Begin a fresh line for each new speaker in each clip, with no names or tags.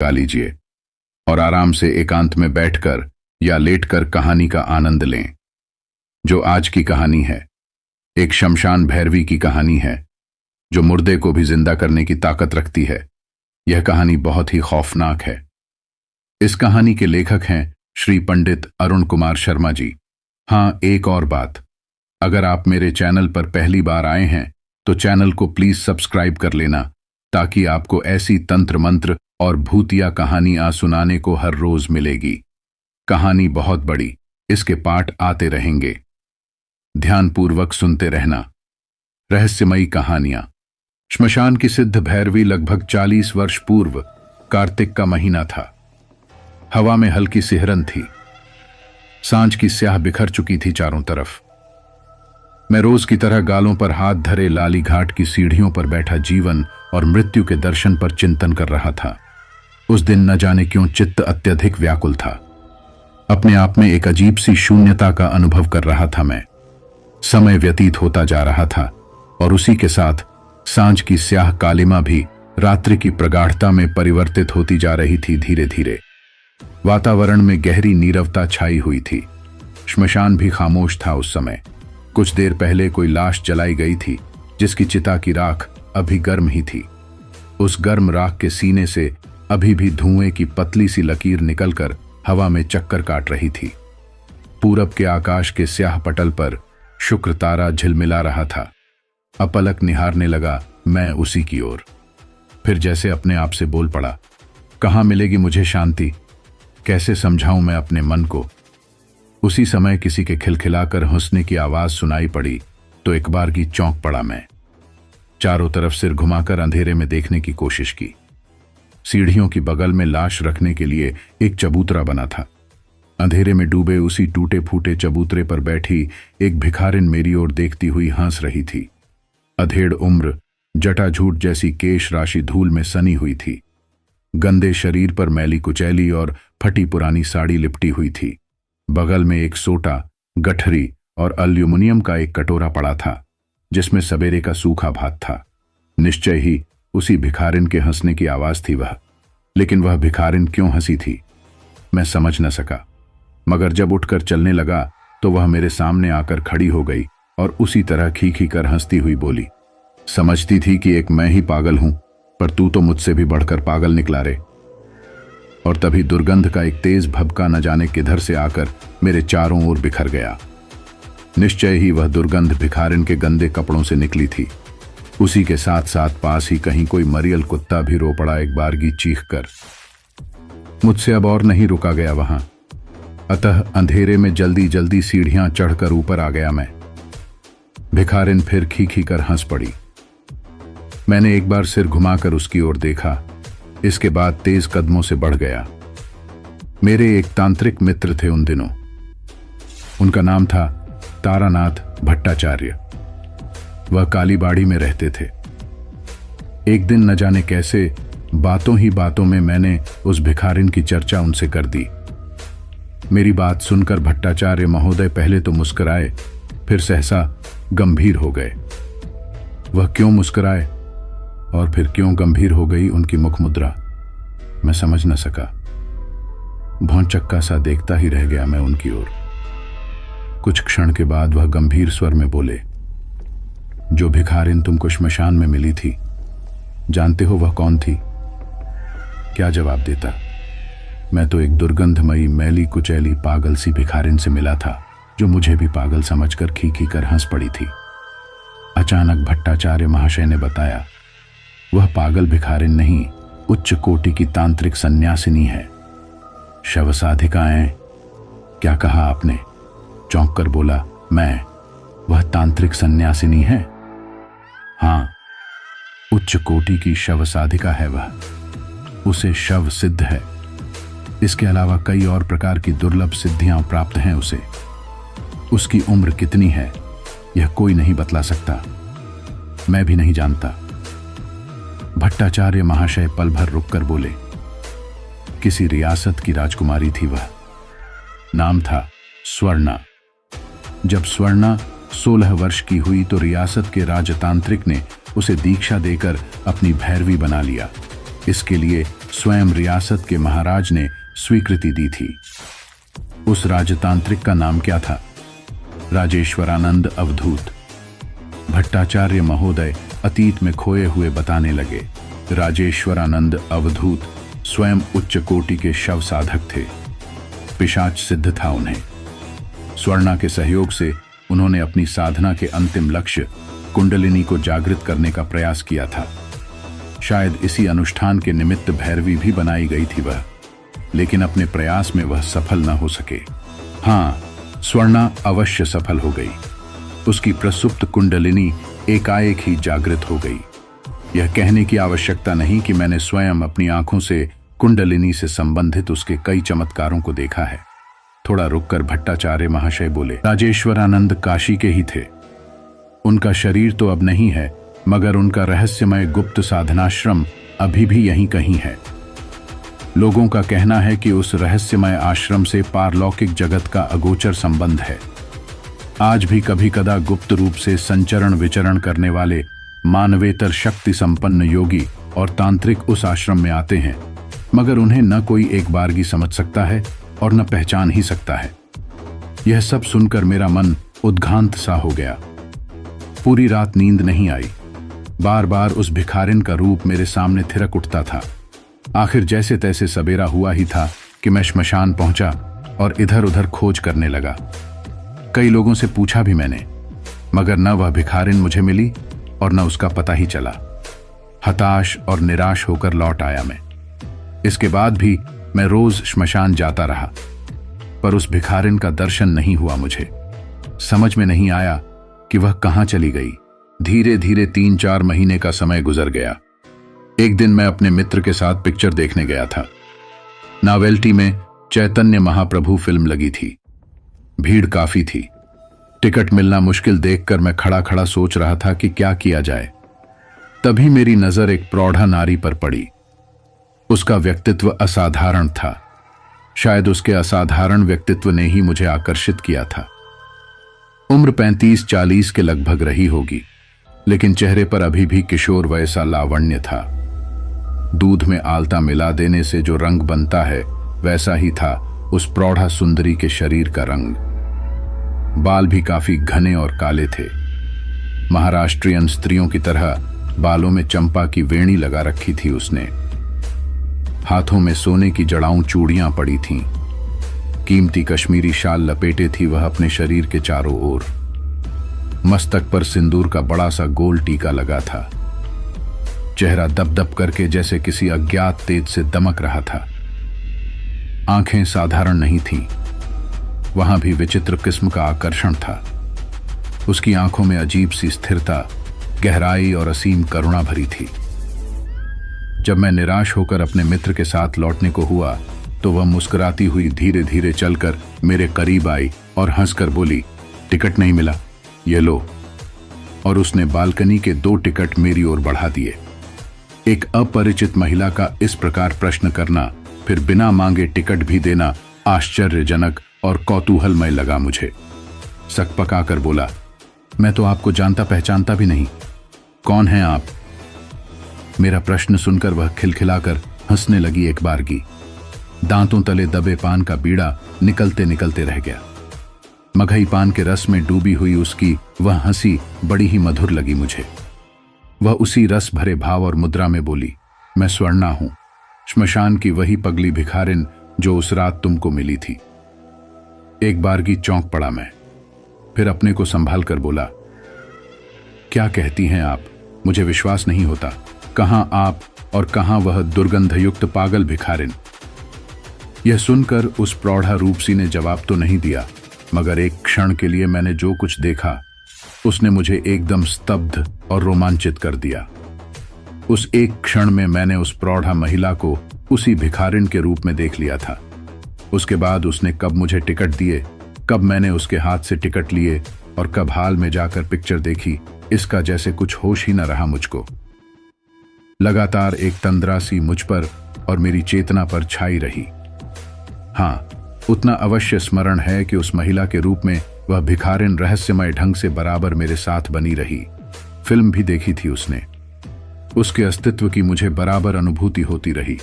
लगा लीजिए और आराम से एकांत में बैठकर या लेटकर कहानी का आनंद लें। जो आज की कहानी है, एक शमशान भैरवी की कहानी है जो मुर्दे को भी जिंदा करने की ताकत रखती है। यह कहानी बहुत ही खौफनाक है। इस कहानी के लेखक हैं श्री पंडित अरुण कुमार शर्मा जी। हाँ, एक और बात, अगर आप मेरे चैनल पर पहली बार आए हैं तो चैनल को प्लीज सब्सक्राइब कर लेना, ताकि आपको ऐसी तंत्र मंत्र और भूतिया कहानियां सुनाने को हर रोज मिलेगी। कहानी बहुत बड़ी, इसके पार्ट आते रहेंगे, ध्यानपूर्वक सुनते रहना। रहस्यमयी कहानियां। श्मशान की सिद्ध भैरवी लगभग 40 वर्ष पूर्व कार्तिक का महीना था। हवा में हल्की सिहरन थी। सांझ की स्याह बिखर चुकी थी चारों तरफ। मैं रोज की तरह गालों पर हाथ धरे लाली घाट की सीढ़ियों पर बैठा जीवन और मृत्यु के दर्शन पर चिंतन कर रहा था। उस दिन न जाने क्यों चित्त अत्यधिक व्याकुल था। अपने आप में एक अजीब सी शून्यता का अनुभव कर रहा था मैं। समय व्यतीत होता जा रहा था और उसी के साथ सांझ की स्याह कालिमा भी रात्रि की प्रगाढ़ता में परिवर्तित होती जा रही थी। धीरे धीरे वातावरण में गहरी नीरवता छाई हुई थी। श्मशान भी खामोश था उस समय। कुछ देर पहले कोई लाश जलाई गई थी जिसकी चिता की राख अभी गर्म ही थी। उस गर्म राख के सीने से अभी भी धुएं की पतली सी लकीर निकलकर हवा में चक्कर काट रही थी। पूरब के आकाश के स्याह पटल पर शुक्र तारा झिलमिला रहा था। अपलक निहारने लगा मैं उसी की ओर। फिर जैसे अपने आप से बोल पड़ा, कहाँ मिलेगी मुझे शांति? कैसे समझाऊं मैं अपने मन को? उसी समय किसी के खिलखिलाकर हंसने की आवाज सुनाई पड़ी तो एक बार की चौंक पड़ा मैं। चारों तरफ सिर घुमाकर अंधेरे में देखने की कोशिश की। सीढ़ियों की बगल में लाश रखने के लिए एक चबूतरा बना था। अंधेरे में डूबे उसी टूटे फूटे चबूतरे पर बैठी एक भिखारिन मेरी ओर देखती हुई हंस रही थी। अधेड़ उम्र, जटाझूट जैसी केश राशि धूल में सनी हुई थी। गंदे शरीर पर मैली कुचैली और फटी पुरानी साड़ी लिपटी हुई थी। बगल में एक सोटा, गठरी और एल्यूमिनियम का एक कटोरा पड़ा था जिसमें सवेरे का सूखा भात था। निश्चय ही उसी भिखारिन के हंसने की आवाज थी वह। लेकिन वह भिखारिन क्यों हंसी थी मैं समझ न सका, मगर जब उठकर चलने लगा तो वह मेरे सामने आकर खड़ी हो गई और उसी तरह खी कर हंसती हुई बोली, समझती थी कि एक मैं ही पागल हूं, पर तू तो मुझसे भी बढ़कर पागल निकला रे। और तभी दुर्गंध का एक तेज भभका न जाने किधर से आकर मेरे चारों ओर बिखर गया। निश्चय ही वह दुर्गंध भिखारिन के गंदे कपड़ों से निकली थी। उसी के साथ साथ पास ही कहीं कोई मरियल कुत्ता भी रो पड़ा एक बारगी चीख कर। मुझसे अब और नहीं रुका गया वहां, अतः अंधेरे में जल्दी जल्दी सीढ़ियां चढ़कर ऊपर आ गया मैं। भिखारिन फिर खी कर हंस पड़ी। मैंने एक बार सिर घुमाकर उसकी ओर देखा। इसके बाद तेज कदमों से बढ़ गया। मेरे एक तांत्रिक मित्र थे उन दिनों। उनका नाम था तारानाथ भट्टाचार्य। वह कालीबाड़ी में रहते थे। एक दिन न जाने कैसे बातों ही बातों में मैंने उस भिखारिन की चर्चा उनसे कर दी। मेरी बात सुनकर भट्टाचार्य महोदय पहले तो मुस्कुराए, फिर सहसा गंभीर हो गए। वह क्यों मुस्कुराए और फिर क्यों गंभीर हो गई उनकी मुख मुद्रा, मैं समझ न सका। भौंचक्का सा देखता ही रह गया मैं उनकी ओर। कुछ क्षण के बाद वह गंभीर स्वर में बोले, जो भिखारिन तुमको श्मशान में मिली थी, जानते हो वह कौन थी? क्या जवाब देता? मैं तो एक दुर्गंधमयी मैली कुचैली पागल सी भिखारिन से मिला था जो मुझे भी पागल समझकर खी कर हंस पड़ी थी। अचानक भट्टाचार्य महाशय ने बताया, वह पागल भिखारिन नहीं, उच्च कोटि की तांत्रिक सन्यासिनी है। शव साधिकाएं? क्या कहा आपने? चौंक कर बोला मैं। वह तांत्रिक सन्यासिनी है? हाँ, उच्च कोटि की शव साधिका है वह। उसे शव सिद्ध है। इसके अलावा कई और प्रकार की दुर्लभ सिद्धियां प्राप्त हैं उसे। उसकी उम्र कितनी है यह कोई नहीं बतला सकता, मैं भी नहीं जानता। भट्टाचार्य महाशय पल भर रुककर बोले, किसी रियासत की राजकुमारी थी वह। नाम था स्वर्णा। जब स्वर्णा 16 वर्ष की हुई तो रियासत के राजतांत्रिक ने उसे दीक्षा देकर अपनी भैरवी बना लिया। इसके लिए स्वयं रियासत के महाराज ने स्वीकृति दी थी। उस राजतांत्रिक का नाम क्या था? राजेश्वरानंद अवधूत। भट्टाचार्य महोदय अतीत में खोए हुए बताने लगे। राजेश्वरानंद अवधूत स्वयं उच्च कोटि के शव साधक थे। पिशाच सिद्ध था उन्हें। स्वर्णा के सहयोग से उन्होंने अपनी साधना के अंतिम लक्ष्य कुंडलिनी को जागृत करने का प्रयास किया था। शायद इसी अनुष्ठान के निमित्त भैरवी भी बनाई गई थी वह, लेकिन अपने प्रयास में वह सफल न हो सके। हाँ, स्वर्णा अवश्य सफल हो गई। उसकी प्रसुप्त कुंडलिनी एकाएक ही जागृत हो गई। यह कहने की आवश्यकता नहीं कि मैंने स्वयं अपनी आंखों से कुंडलिनी से संबंधित उसके कई चमत्कारों को देखा है। थोड़ा रुककर भट्टाचार्य महाशय बोले, राजेश्वरानंद काशी के ही थे। उनका शरीर तो अब नहीं है, मगर उनका रहस्यमय गुप्त साधनाश्रम अभी भी यहीं कहीं है। लोगों का कहना है कि उस रहस्यमय आश्रम से पारलौकिक जगत का अगोचर संबंध है। आज भी कभी कदा गुप्त रूप से संचरण विचरण करने वाले मानवेतर शक्ति संपन्न योगी और तांत्रिक उस आश्रम में आते हैं, मगर उन्हें न कोई एक बारगी समझ सकता है और न पहचान ही सकता है। यह सब सुनकर मेरा मन उद्घांत सा हो गया। पूरी रात नींद नहीं आई। बार बार उस भिखारिन का रूप मेरे सामने थिरक उठता था। आखिर जैसे तैसे सवेरा हुआ ही था कि मैं श्मशान पहुंचा और इधर उधर खोज करने लगा। कई लोगों से पूछा भी मैंने, मगर न वह भिखारिन मुझे मिली और न उसका पता ही चला। हताश और निराश होकर लौट आया मैं। इसके बाद भी मैं रोज श्मशान जाता रहा, पर उस भिखारिन का दर्शन नहीं हुआ। मुझे समझ में नहीं आया कि वह कहां चली गई। धीरे धीरे 3-4 महीने का समय गुजर गया। एक दिन मैं अपने मित्र के साथ पिक्चर देखने गया था। नॉवेल्टी में चैतन्य महाप्रभु फिल्म लगी थी। भीड़ काफी थी। टिकट मिलना मुश्किल देखकर मैं खड़ा खड़ा सोच रहा था कि क्या किया जाए। तभी मेरी नजर एक प्रौढ़ा नारी पर पड़ी। उसका व्यक्तित्व असाधारण था। शायद उसके असाधारण व्यक्तित्व ने ही मुझे आकर्षित किया था। उम्र 35-40 के लगभग रही होगी, लेकिन चेहरे पर अभी भी किशोर वयसा लावण्य था। दूध में आलता मिला देने से जो रंग बनता है, वैसा ही था उस प्रौढ़ा सुंदरी के शरीर का रंग। बाल भी काफी घने और काले थे। महाराष्ट्रियन स्त्रियों की तरह बालों में चंपा की वेणी लगा रखी थी उसने। हाथों में सोने की जड़ाऊं चूड़ियां पड़ी थीं। कीमती कश्मीरी शाल लपेटे थी वह अपने शरीर के चारों ओर। मस्तक पर सिंदूर का बड़ा सा गोल टीका लगा था। चेहरा दपदप करके जैसे किसी अज्ञात तेज से दमक रहा था। आंखें साधारण नहीं थीं। वहां भी विचित्र किस्म का आकर्षण था। उसकी आंखों में अजीब सी स्थिरता, गहराई और असीम करुणा भरी थी। जब मैं निराश होकर अपने मित्र के साथ लौटने को हुआ, तो वह मुस्कुराती हुई धीरे धीरे चलकर मेरे करीब आई और हंसकर बोली, टिकट नहीं मिला, ये लो। और उसने बालकनी के 2 टिकट मेरी ओर बढ़ा दिए। एक अपरिचित महिला का इस प्रकार प्रश्न करना, फिर बिना मांगे टिकट भी देना आश्चर्यजनक और कौतूहलमय लगा मुझे। सकपकाकर बोला, मैं तो आपको जानता पहचानता भी नहीं, कौन हैं आप? मेरा प्रश्न सुनकर वह खिलखिलाकर हंसने लगी एक बारगी। दांतों तले दबे पान का बीड़ा निकलते निकलते रह गया। मगही पान के रस में डूबी हुई उसकी वह हंसी बड़ी ही मधुर लगी मुझे। वह उसी रस भरे भाव और मुद्रा में बोली, मैं स्वर्णा हूं, श्मशान की वही पगली भिखारिन जो उस रात तुमको मिली थी। एक बारगी चौंक पड़ा मैं, फिर अपने को संभाल कर बोला, क्या कहती हैं आप? मुझे विश्वास नहीं होता। कहां आप और कहां वह दुर्गंधयुक्त पागल भिखारिन? यह सुनकर उस प्रौढ़ा रूपसी ने जवाब तो नहीं दिया, मगर एक क्षण के लिए मैंने जो कुछ देखा उसने मुझे एकदम स्तब्ध और रोमांचित कर दिया। उस एक क्षण में मैंने उस प्रौढ़ा महिला को उसी भिखारिन के रूप में देख लिया था। उसके बाद उसने कब मुझे टिकट दिए, कब मैंने उसके हाथ से टिकट लिए और कब हाल में जाकर पिक्चर देखी, इसका जैसे कुछ होश ही न रहा मुझको। लगातार एक तंद्रा सी मुझ पर और मेरी चेतना पर छाई रही। हाँ, उतना अवश्य स्मरण है कि उस महिला के रूप में वह भिखारिन रहस्यमय ढंग से बराबर मेरे साथ बनी रही। फिल्म भी देखी थी उसने। उसके अस्तित्व की मुझे बराबर अनुभूति होती रही।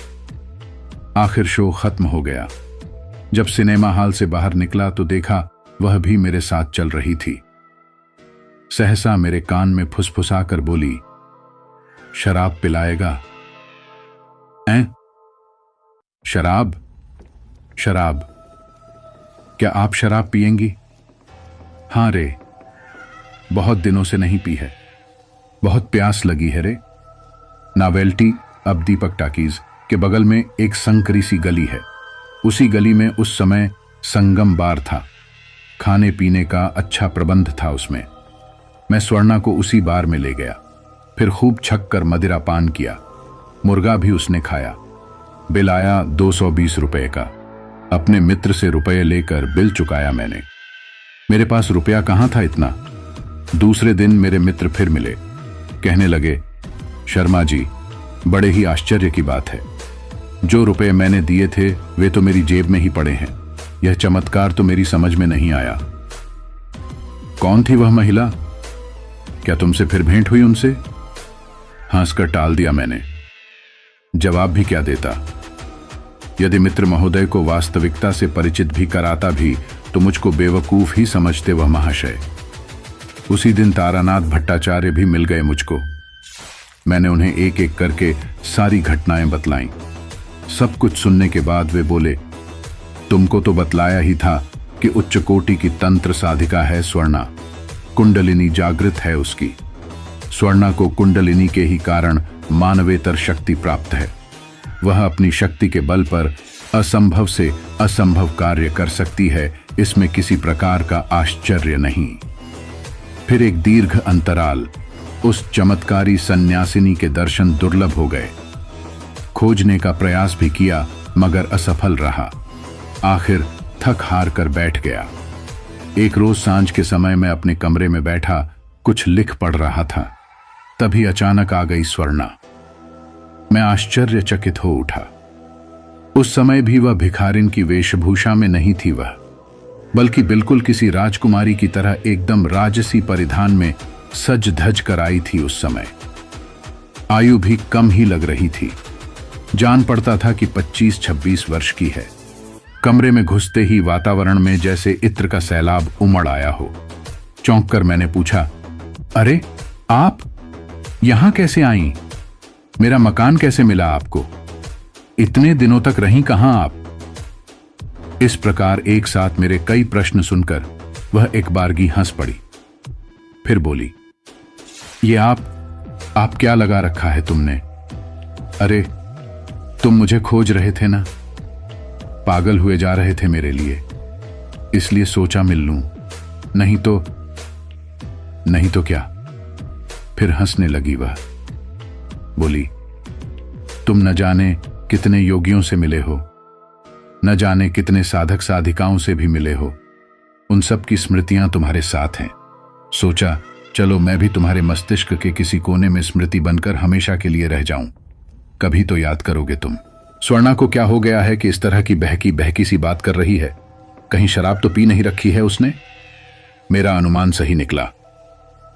आखिर शो खत्म हो गया। जब सिनेमा हॉल से बाहर निकला तो देखा वह भी मेरे साथ चल रही थी। सहसा मेरे कान में फुसफुसा कर बोली, शराब पिलाएगा? हैं? शराब? शराब? क्या आप शराब पिएंगी? हां रे, बहुत दिनों से नहीं पी है, बहुत प्यास लगी है रे। नावेल्टी अब दीपक टाकीज के बगल में एक संकरी सी गली है। उसी गली में उस समय संगम बार था। खाने पीने का अच्छा प्रबंध था उसमें। मैं स्वर्णा को उसी बार में ले गया। फिर खूब छक कर मदिरा पान किया। मुर्गा भी उसने खाया। बिल आया 220 रुपए का। अपने मित्र से रुपए लेकर बिल चुकाया मैंने। मेरे पास रुपया कहां था इतना। दूसरे दिन मेरे मित्र फिर मिले। कहने लगे, शर्मा जी, बड़े ही आश्चर्य की बात है, जो रुपए मैंने दिए थे वे तो मेरी जेब में ही पड़े हैं। यह चमत्कार तो मेरी समझ में नहीं आया। कौन थी वह महिला? क्या तुमसे फिर भेंट हुई उनसे? हंसकर टाल दिया मैंने। जवाब भी क्या देता। यदि मित्र महोदय को वास्तविकता से परिचित भी कराता भी तो मुझको बेवकूफ ही समझते वह महाशय। उसी दिन तारानाथ भट्टाचार्य भी मिल गए मुझको। मैंने उन्हें एक एक करके सारी घटनाएं बतलाईं। सब कुछ सुनने के बाद वे बोले, तुमको तो बतलाया ही था कि उच्च कोटि की तंत्र साधिका है स्वर्णा। कुंडलिनी जागृत है उसकी। स्वर्णा को कुंडलिनी के ही कारण मानवेतर शक्ति प्राप्त है। वह अपनी शक्ति के बल पर असंभव से असंभव कार्य कर सकती है, इसमें किसी प्रकार का आश्चर्य नहीं। फिर एक दीर्घ अंतराल। उस चमत्कारी सन्यासिनी के दर्शन दुर्लभ हो गए। खोजने का प्रयास भी किया मगर असफल रहा। आखिर थक हार कर बैठ गया। एक रोज सांझ के समय मैं अपने कमरे में बैठा कुछ लिख पढ़ रहा था। तभी अचानक आ गई स्वर्णा। मैं आश्चर्यचकित हो उठा। उस समय भी वह भिखारिन की वेशभूषा में नहीं थी वह, बल्कि बिल्कुल किसी राजकुमारी की तरह एकदम राजसी परिधान में सज धज कर आई थी। उस समय आयु भी कम ही लग रही थी। जान पड़ता था कि 25-26 वर्ष की है। कमरे में घुसते ही वातावरण में जैसे इत्र का सैलाब उमड़ आया हो। चौंक कर मैंने पूछा, अरे आप यहां कैसे आईं? मेरा मकान कैसे मिला आपको? इतने दिनों तक रहीं कहां आप? इस प्रकार एक साथ मेरे कई प्रश्न सुनकर वह एक बारगी हंस पड़ी। फिर बोली, ये आप क्या लगा रखा है तुमने? अरे तुम मुझे खोज रहे थे ना, पागल हुए जा रहे थे मेरे लिए, इसलिए सोचा मिल लूं। नहीं तो क्या? फिर हंसने लगी वह। बोली, तुम न जाने कितने योगियों से मिले हो, न जाने कितने साधक साधिकाओं से भी मिले हो। उन सब की स्मृतियां तुम्हारे साथ हैं। सोचा चलो मैं भी तुम्हारे मस्तिष्क के किसी कोने में स्मृति बनकर हमेशा के लिए रह जाऊं। कभी तो याद करोगे तुम। स्वर्णा को क्या हो गया है कि इस तरह की बहकी बहकी सी बात कर रही है? कहीं शराब तो पी नहीं रखी है उसने? मेरा अनुमान सही निकला।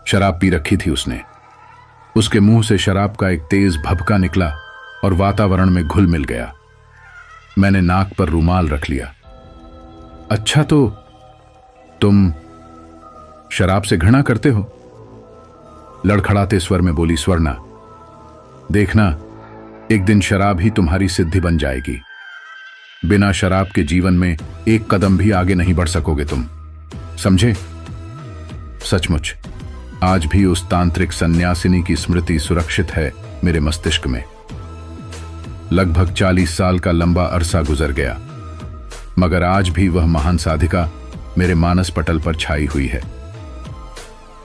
शराब पी रखी थी उसने। उसके मुंह से शराब का एक तेज भभका निकला और वातावरण में घुल मिल गया। मैंने नाक पर रुमाल रख लिया। अच्छा, तो तुम शराब से घृणा करते हो? लड़खड़ाते स्वर में बोली स्वर्णा। देखना, एक दिन शराब ही तुम्हारी सिद्धि बन जाएगी। बिना शराब के जीवन में एक कदम भी आगे नहीं बढ़ सकोगे तुम, समझे? सचमुच आज भी उस तांत्रिक सन्यासिनी की स्मृति सुरक्षित है मेरे मस्तिष्क में। लगभग 40 साल का लंबा अरसा गुजर गया, मगर आज भी वह महान साधिका मेरे मानस पटल पर छाई हुई है।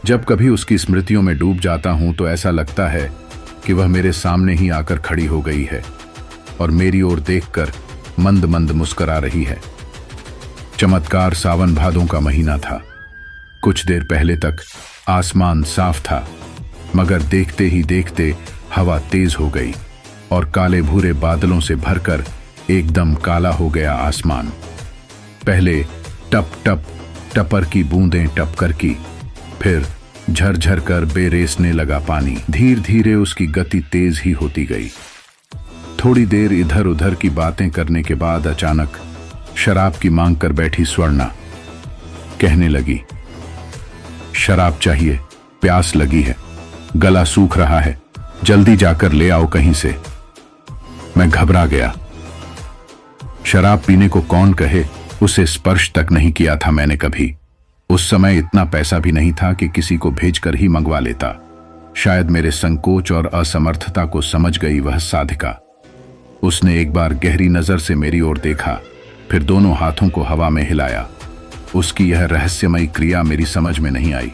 जब कभी उसकी स्मृतियों में डूब जाता हूं तो ऐसा लगता है कि वह मेरे सामने ही आकर खड़ी हो गई है और मेरी ओर देखकर मंद मंद मुस्कुरा रही है। चमत्कार सावन भादों का महीना था। कुछ देर पहले तक आसमान साफ था, मगर देखते ही देखते हवा तेज हो गई और काले भूरे बादलों से भरकर एकदम काला हो गया आसमान। पहले टप टप टपर की बूंदें टपकर की, फिर झरझर कर बेरेसने लगा पानी। धीरे धीरे उसकी गति तेज ही होती गई। थोड़ी देर इधर उधर की बातें करने के बाद अचानक शराब की मांग कर बैठी स्वर्णा कहने लगी, शराब चाहिए, प्यास लगी है, गला सूख रहा है, जल्दी जाकर ले आओ कहीं से। मैं घबरा गया। शराब पीने को कौन कहे, उसे स्पर्श तक नहीं किया था मैंने कभी। उस समय इतना पैसा भी नहीं था कि किसी को भेजकर ही मंगवा लेता। शायद मेरे संकोच और असमर्थता को समझ गई वह साधिका। उसने एक बार गहरी नजर से मेरी ओर देखा, फिर दोनों हाथों को हवा में हिलाया। उसकी यह रहस्यमयी क्रिया मेरी समझ में नहीं आई,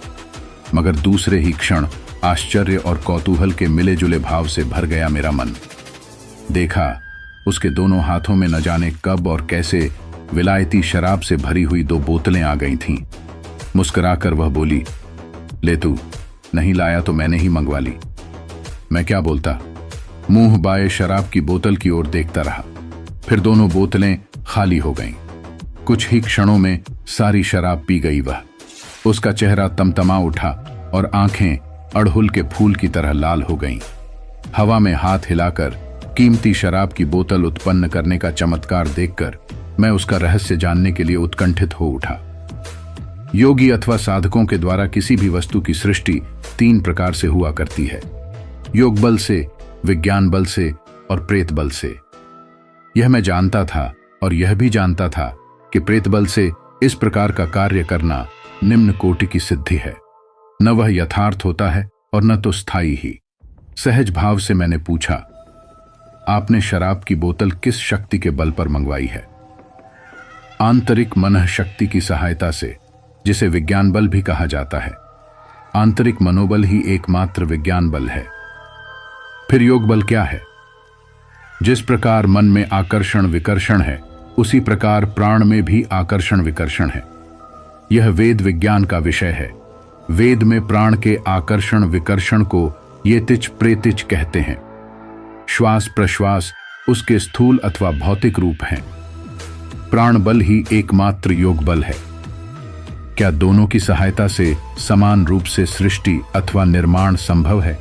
मगर दूसरे ही क्षण आश्चर्य और कौतूहल के मिले जुले भाव से भर गया मेरा मन। देखा, उसके दोनों हाथों में न जाने कब और कैसे विलायती शराब से भरी हुई 2 बोतलें आ गई थीं। मुस्कुराकर वह बोली, ले तू, नहीं लाया तो मैंने ही मंगवा ली। मैं क्या बोलता, मुंह बाए शराब की बोतल की ओर देखता रहा। फिर दोनों बोतलें खाली हो गईं। कुछ ही क्षणों में सारी शराब पी गई वह। उसका चेहरा तमतमा उठा और आंखें अड़हुल के फूल की तरह लाल हो गईं। हवा में हाथ हिलाकर कीमती शराब की बोतल उत्पन्न करने का चमत्कार देखकर मैं उसका रहस्य जानने के लिए उत्कंठित हो उठा। योगी अथवा साधकों के द्वारा किसी भी वस्तु की सृष्टि 3 प्रकार से हुआ करती है, योग बल से, विज्ञान बल से और प्रेत बल से। यह मैं जानता था और यह भी जानता था कि प्रेत बल से इस प्रकार का कार्य करना निम्न कोटि की सिद्धि है। न वह यथार्थ होता है और न तो स्थायी ही। सहज भाव से मैंने पूछा, आपने शराब की बोतल किस शक्ति के बल पर मंगवाई है? आंतरिक मनः शक्ति की सहायता से, जिसे विज्ञान बल भी कहा जाता है। आंतरिक मनोबल ही एकमात्र विज्ञान बल है। फिर योग बल क्या है? जिस प्रकार मन में आकर्षण विकर्षण है, उसी प्रकार प्राण में भी आकर्षण विकर्षण है। यह वेद विज्ञान का विषय है। वेद में प्राण के आकर्षण विकर्षण को येतिच प्रेतिच कहते हैं। श्वास प्रश्वास उसके स्थूल अथवा भौतिक रूप हैं। प्राण बल ही एकमात्र योग बल है। क्या दोनों की सहायता से समान रूप से सृष्टि अथवा निर्माण संभव है?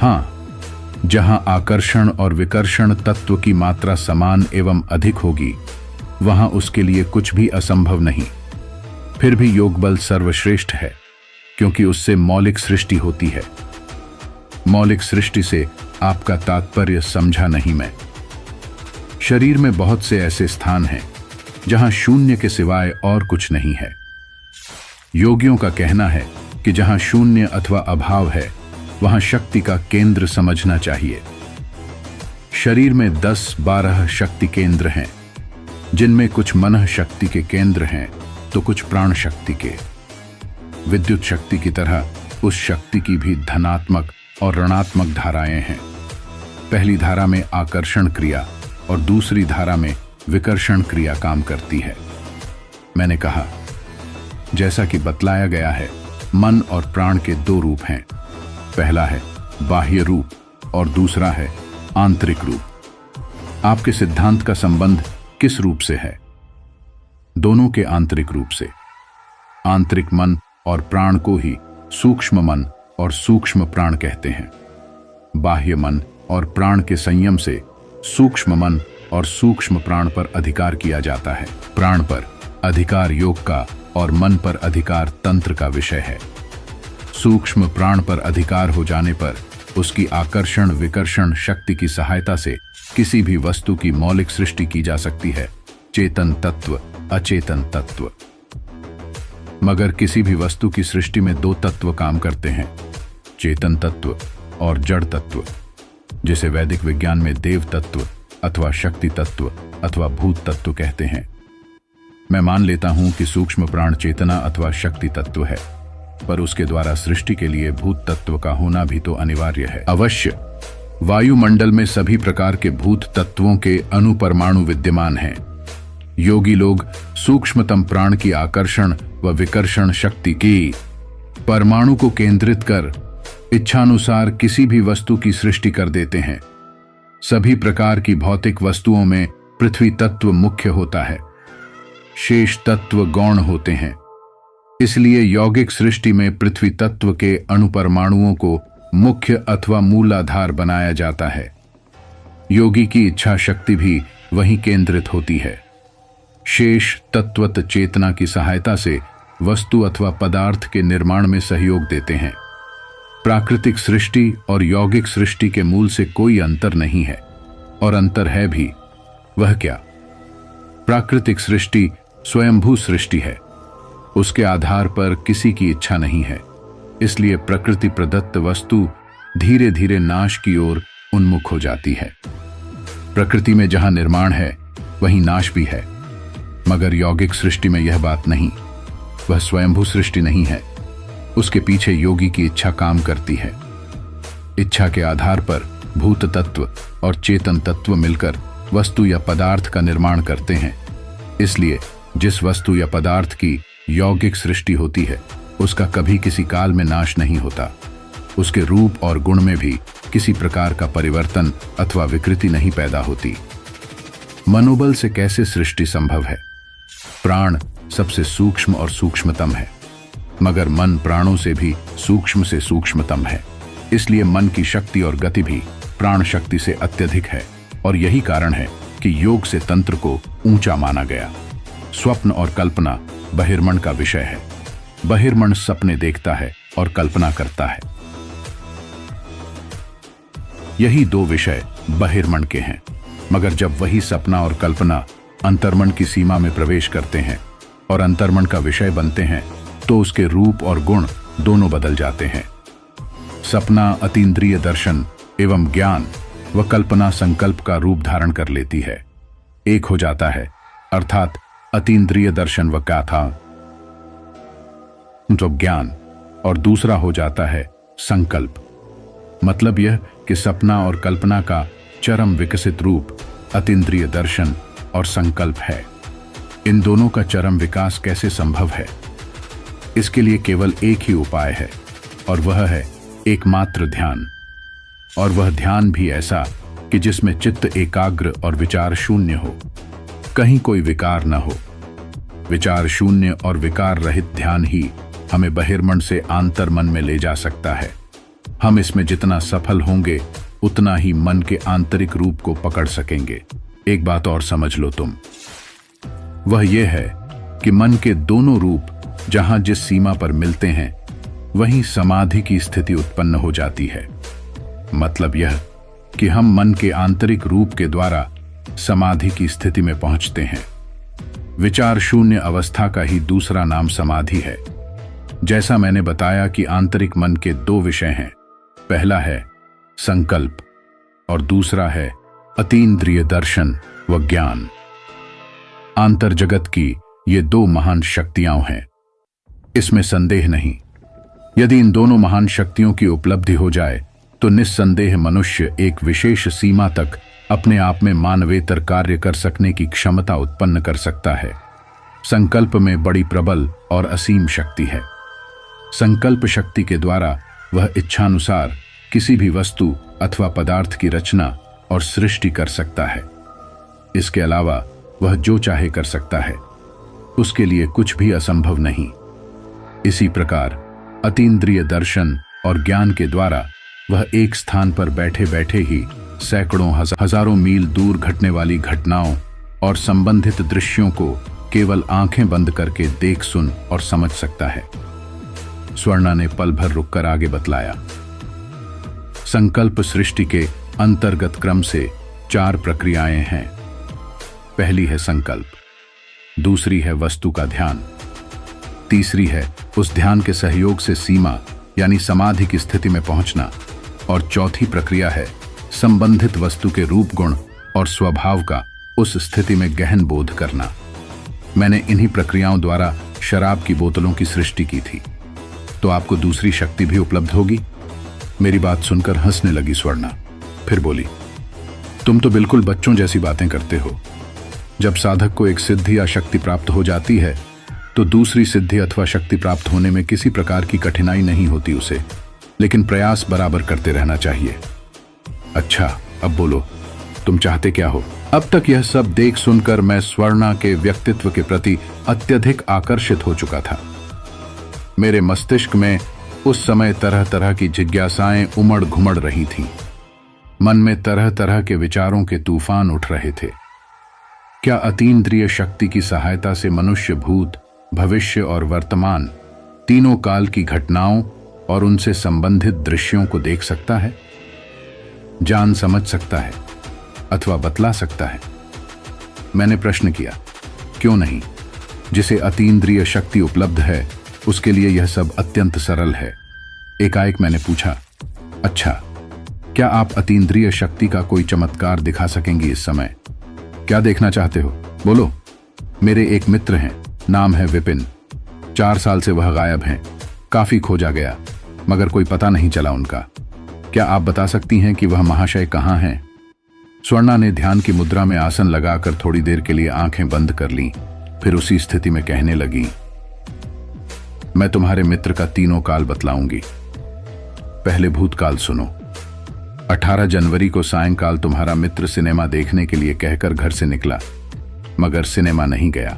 हां, जहां आकर्षण और विकर्षण तत्व की मात्रा समान एवं अधिक होगी, वहां उसके लिए कुछ भी असंभव नहीं। फिर भी योग बल सर्वश्रेष्ठ है, क्योंकि उससे मौलिक सृष्टि होती है। मौलिक सृष्टि से आपका तात्पर्य समझा नहीं मैं। शरीर में बहुत से ऐसे स्थान हैं जहां शून्य के सिवाय और कुछ नहीं है। योगियों का कहना है कि जहां शून्य अथवा अभाव है, वहां शक्ति का केंद्र समझना चाहिए। शरीर में 10-12 शक्ति केंद्र हैं, जिनमें कुछ मनः शक्ति के केंद्र हैं तो कुछ प्राण शक्ति के। विद्युत शक्ति की तरह उस शक्ति की भी धनात्मक और ऋणात्मक धाराएं हैं। पहली धारा में आकर्षण क्रिया और दूसरी धारा में विकर्षण क्रिया काम करती है। मैंने कहा, जैसा कि बतलाया गया है, मन और प्राण के 2 रूप हैं। पहला है बाह्य रूप और दूसरा है आंतरिक रूप। आपके सिद्धांत का संबंध किस रूप से है? दोनों के आंतरिक रूप से। आंतरिक मन और प्राण को ही सूक्ष्म मन और सूक्ष्म प्राण कहते हैं। बाह्य मन और प्राण के संयम से सूक्ष्म मन और सूक्ष्म प्राण पर अधिकार किया जाता है। प्राण पर अधिकार योग का और मन पर अधिकार तंत्र का विषय है। सूक्ष्म प्राण पर अधिकार हो जाने पर उसकी आकर्षण विकर्षण शक्ति की सहायता से किसी भी वस्तु की मौलिक सृष्टि की जा सकती है, चेतन तत्व, अचेतन तत्व। मगर किसी भी वस्तु की सृष्टि में 2 तत्व काम करते हैं, चेतन तत्व और जड़ तत्व, जिसे वैदिक विज्ञान में देव तत्व अथवा शक्ति तत्व अथवा भूत तत्व कहते हैं। मैं मान लेता हूं कि सूक्ष्म प्राण चेतना अथवा शक्ति तत्व है, पर उसके द्वारा सृष्टि के लिए भूत तत्व का होना भी तो अनिवार्य है। अवश्य वायुमंडल में सभी प्रकार के भूत तत्वों के अणु परमाणु विद्यमान हैं। योगी लोग सूक्ष्मतम प्राण की आकर्षण व विकर्षण शक्ति की परमाणु को केंद्रित कर इच्छानुसार किसी भी वस्तु की सृष्टि कर देते हैं। सभी प्रकार की भौतिक वस्तुओं में पृथ्वी तत्व मुख्य होता है, शेष तत्व गौण होते हैं। इसलिए यौगिक सृष्टि में पृथ्वी तत्व के अणुपरमाणुओं को मुख्य अथवा मूलाधार बनाया जाता है। योगी की इच्छा शक्ति भी वहीं केंद्रित होती है। शेष तत्वत चेतना की सहायता से वस्तु अथवा पदार्थ के निर्माण में सहयोग देते हैं। प्राकृतिक सृष्टि और यौगिक सृष्टि के मूल से कोई अंतर नहीं है, और अंतर है भी। वह क्या? प्राकृतिक सृष्टि स्वयंभू सृष्टि है। उसके आधार पर किसी की इच्छा नहीं है, इसलिए प्रकृति प्रदत्त वस्तु धीरे धीरे नाश की ओर उन्मुख हो जाती है। प्रकृति में जहां निर्माण है वहीं नाश भी है, मगर यौगिक सृष्टि में यह बात नहीं। वह स्वयंभू सृष्टि नहीं है, उसके पीछे योगी की इच्छा काम करती है। इच्छा के आधार पर भूत तत्व और चेतन तत्व मिलकर वस्तु या पदार्थ का निर्माण करते हैं। इसलिए जिस वस्तु या पदार्थ की यौगिक सृष्टि होती है उसका कभी किसी काल में नाश नहीं होता। उसके रूप और गुण में भी किसी प्रकार का परिवर्तन अथवा विकृति नहीं पैदा होती। मनोबल से कैसे सृष्टि संभव है? प्राण सबसे सूक्ष्म और सूक्ष्मतम है, मगर मन प्राणों से भी सूक्ष्म से सूक्ष्मतम है। इसलिए मन की शक्ति और गति भी प्राण शक्ति से अत्यधिक है, और यही कारण है कि योग से तंत्र को ऊंचा माना गया। स्वप्न और कल्पना बहिर्मन का विषय है। बहिर्मन सपने देखता है और कल्पना करता है। यही दो विषय बहिर्मन के हैं, मगर जब वही सपना और कल्पना अंतर्मन की सीमा में प्रवेश करते हैं और अंतर्मन का विषय बनते हैं तो उसके रूप और गुण दोनों बदल जाते हैं। सपना अतीन्द्रिय दर्शन एवं ज्ञान व कल्पना संकल्प का रूप धारण कर लेती है। एक हो जाता है, अर्थात अतीन्द्रिय दर्शन व गाथा तो ज्ञान, और दूसरा हो जाता है संकल्प। मतलब यह कि सपना और कल्पना का चरम विकसित रूप अतीन्द्रिय दर्शन और संकल्प है। इन दोनों का चरम विकास कैसे संभव है? इसके लिए केवल एक ही उपाय है, और वह है एकमात्र ध्यान। और वह ध्यान भी ऐसा कि जिसमें चित्त एकाग्र और विचार शून्य हो, कहीं कोई विकार न हो। विचार शून्य और विकार रहित ध्यान ही हमें बहिर्मन से आंतरमन में ले जा सकता है। हम इसमें जितना सफल होंगे उतना ही मन के आंतरिक रूप को पकड़ सकेंगे। एक बात और समझ लो तुम, वह यह है कि मन के दोनों रूप जहां जिस सीमा पर मिलते हैं वहीं समाधि की स्थिति उत्पन्न हो जाती है। मतलब यह कि हम मन के आंतरिक रूप के द्वारा समाधि की स्थिति में पहुंचते हैं। विचार शून्य अवस्था का ही दूसरा नाम समाधि है। जैसा मैंने बताया कि आंतरिक मन के दो विषय हैं, पहला है संकल्प और दूसरा है अतीन्द्रिय दर्शन व ज्ञान। आंतर जगत की ये दो महान शक्तियां हैं, इसमें संदेह नहीं। यदि इन दोनों महान शक्तियों की उपलब्धि हो जाए तो निस्संदेह मनुष्य एक विशेष सीमा तक अपने आप में मानवेतर कार्य कर सकने की क्षमता उत्पन्न कर सकता है। संकल्प में बड़ी प्रबल और असीम शक्ति है। संकल्प शक्ति के द्वारा वह इच्छानुसार किसी भी वस्तु अथवा पदार्थ की रचना और सृष्टि कर सकता है। इसके अलावा वह जो चाहे कर सकता है, उसके लिए कुछ भी असंभव नहीं। इसी प्रकार अतीन्द्रिय दर्शन और ज्ञान के द्वारा वह एक स्थान पर बैठे बैठे ही सैकड़ों हजारों मील दूर घटने वाली घटनाओं और संबंधित दृश्यों को केवल आंखें बंद करके देख, सुन और समझ सकता है। स्वर्णा ने पल भर रुककर आगे बतलाया। संकल्प सृष्टि के अंतर्गत क्रम से 4 प्रक्रियाएं हैं। पहली है संकल्प, दूसरी है वस्तु का ध्यान, तीसरी है उस ध्यान के सहयोग से सीमा यानी समाधि की स्थिति में पहुंचना, और चौथी प्रक्रिया है संबंधित वस्तु के रूप गुण और स्वभाव का उस स्थिति में गहन बोध करना। मैंने इन्हीं प्रक्रियाओं द्वारा शराब की बोतलों की सृष्टि की थी, तो आपको दूसरी शक्ति भी उपलब्ध होगी। मेरी बात सुनकर हंसने लगी स्वर्णा, फिर बोली, तुम तो बिल्कुल बच्चों जैसी बातें करते हो। जब साधक को एक सिद्धि या शक्ति प्राप्त हो जाती है तो दूसरी सिद्धि अथवा शक्ति प्राप्त होने में किसी प्रकार की कठिनाई नहीं होती उसे, लेकिन प्रयास बराबर करते रहना चाहिए। अच्छा, अब बोलो, तुम चाहते क्या हो? अब तक यह सब देख सुनकर मैं स्वर्णा के व्यक्तित्व के प्रति अत्यधिक आकर्षित हो चुका था। मेरे मस्तिष्क में उस समय तरह तरह की जिज्ञासाएं उमड़ घुमड़ रही थीं। मन में तरह तरह के विचारों के तूफान उठ रहे थे। क्या अतीन्द्रिय शक्ति की सहायता से मनुष्य भूत, भविष्य और वर्तमान तीनों काल की घटनाओं और उनसे संबंधित दृश्यों को देख सकता है, जान समझ सकता है अथवा बतला सकता है? मैंने प्रश्न किया, क्यों नहीं? जिसे अतीन्द्रिय शक्ति उपलब्ध है उसके लिए यह सब अत्यंत सरल है। एकाएक मैंने पूछा, अच्छा, क्या आप अतीन्द्रिय शक्ति का कोई चमत्कार दिखा सकेंगी इस समय? क्या देखना चाहते हो, बोलो। मेरे एक मित्र हैं, नाम है विपिन। 4 साल से वह गायब हैं। काफी खोजा गया मगर कोई पता नहीं चला उनका। क्या आप बता सकती हैं कि वह महाशय कहाँ हैं? स्वर्णा ने ध्यान की मुद्रा में आसन लगाकर थोड़ी देर के लिए आंखें बंद कर लीं, फिर उसी स्थिति में कहने लगी, मैं तुम्हारे मित्र का तीनों काल बतलाऊंगी। पहले भूतकाल सुनो। 18 जनवरी को सायंकाल तुम्हारा मित्र सिनेमा देखने के लिए कहकर घर से निकला, मगर सिनेमा नहीं गया।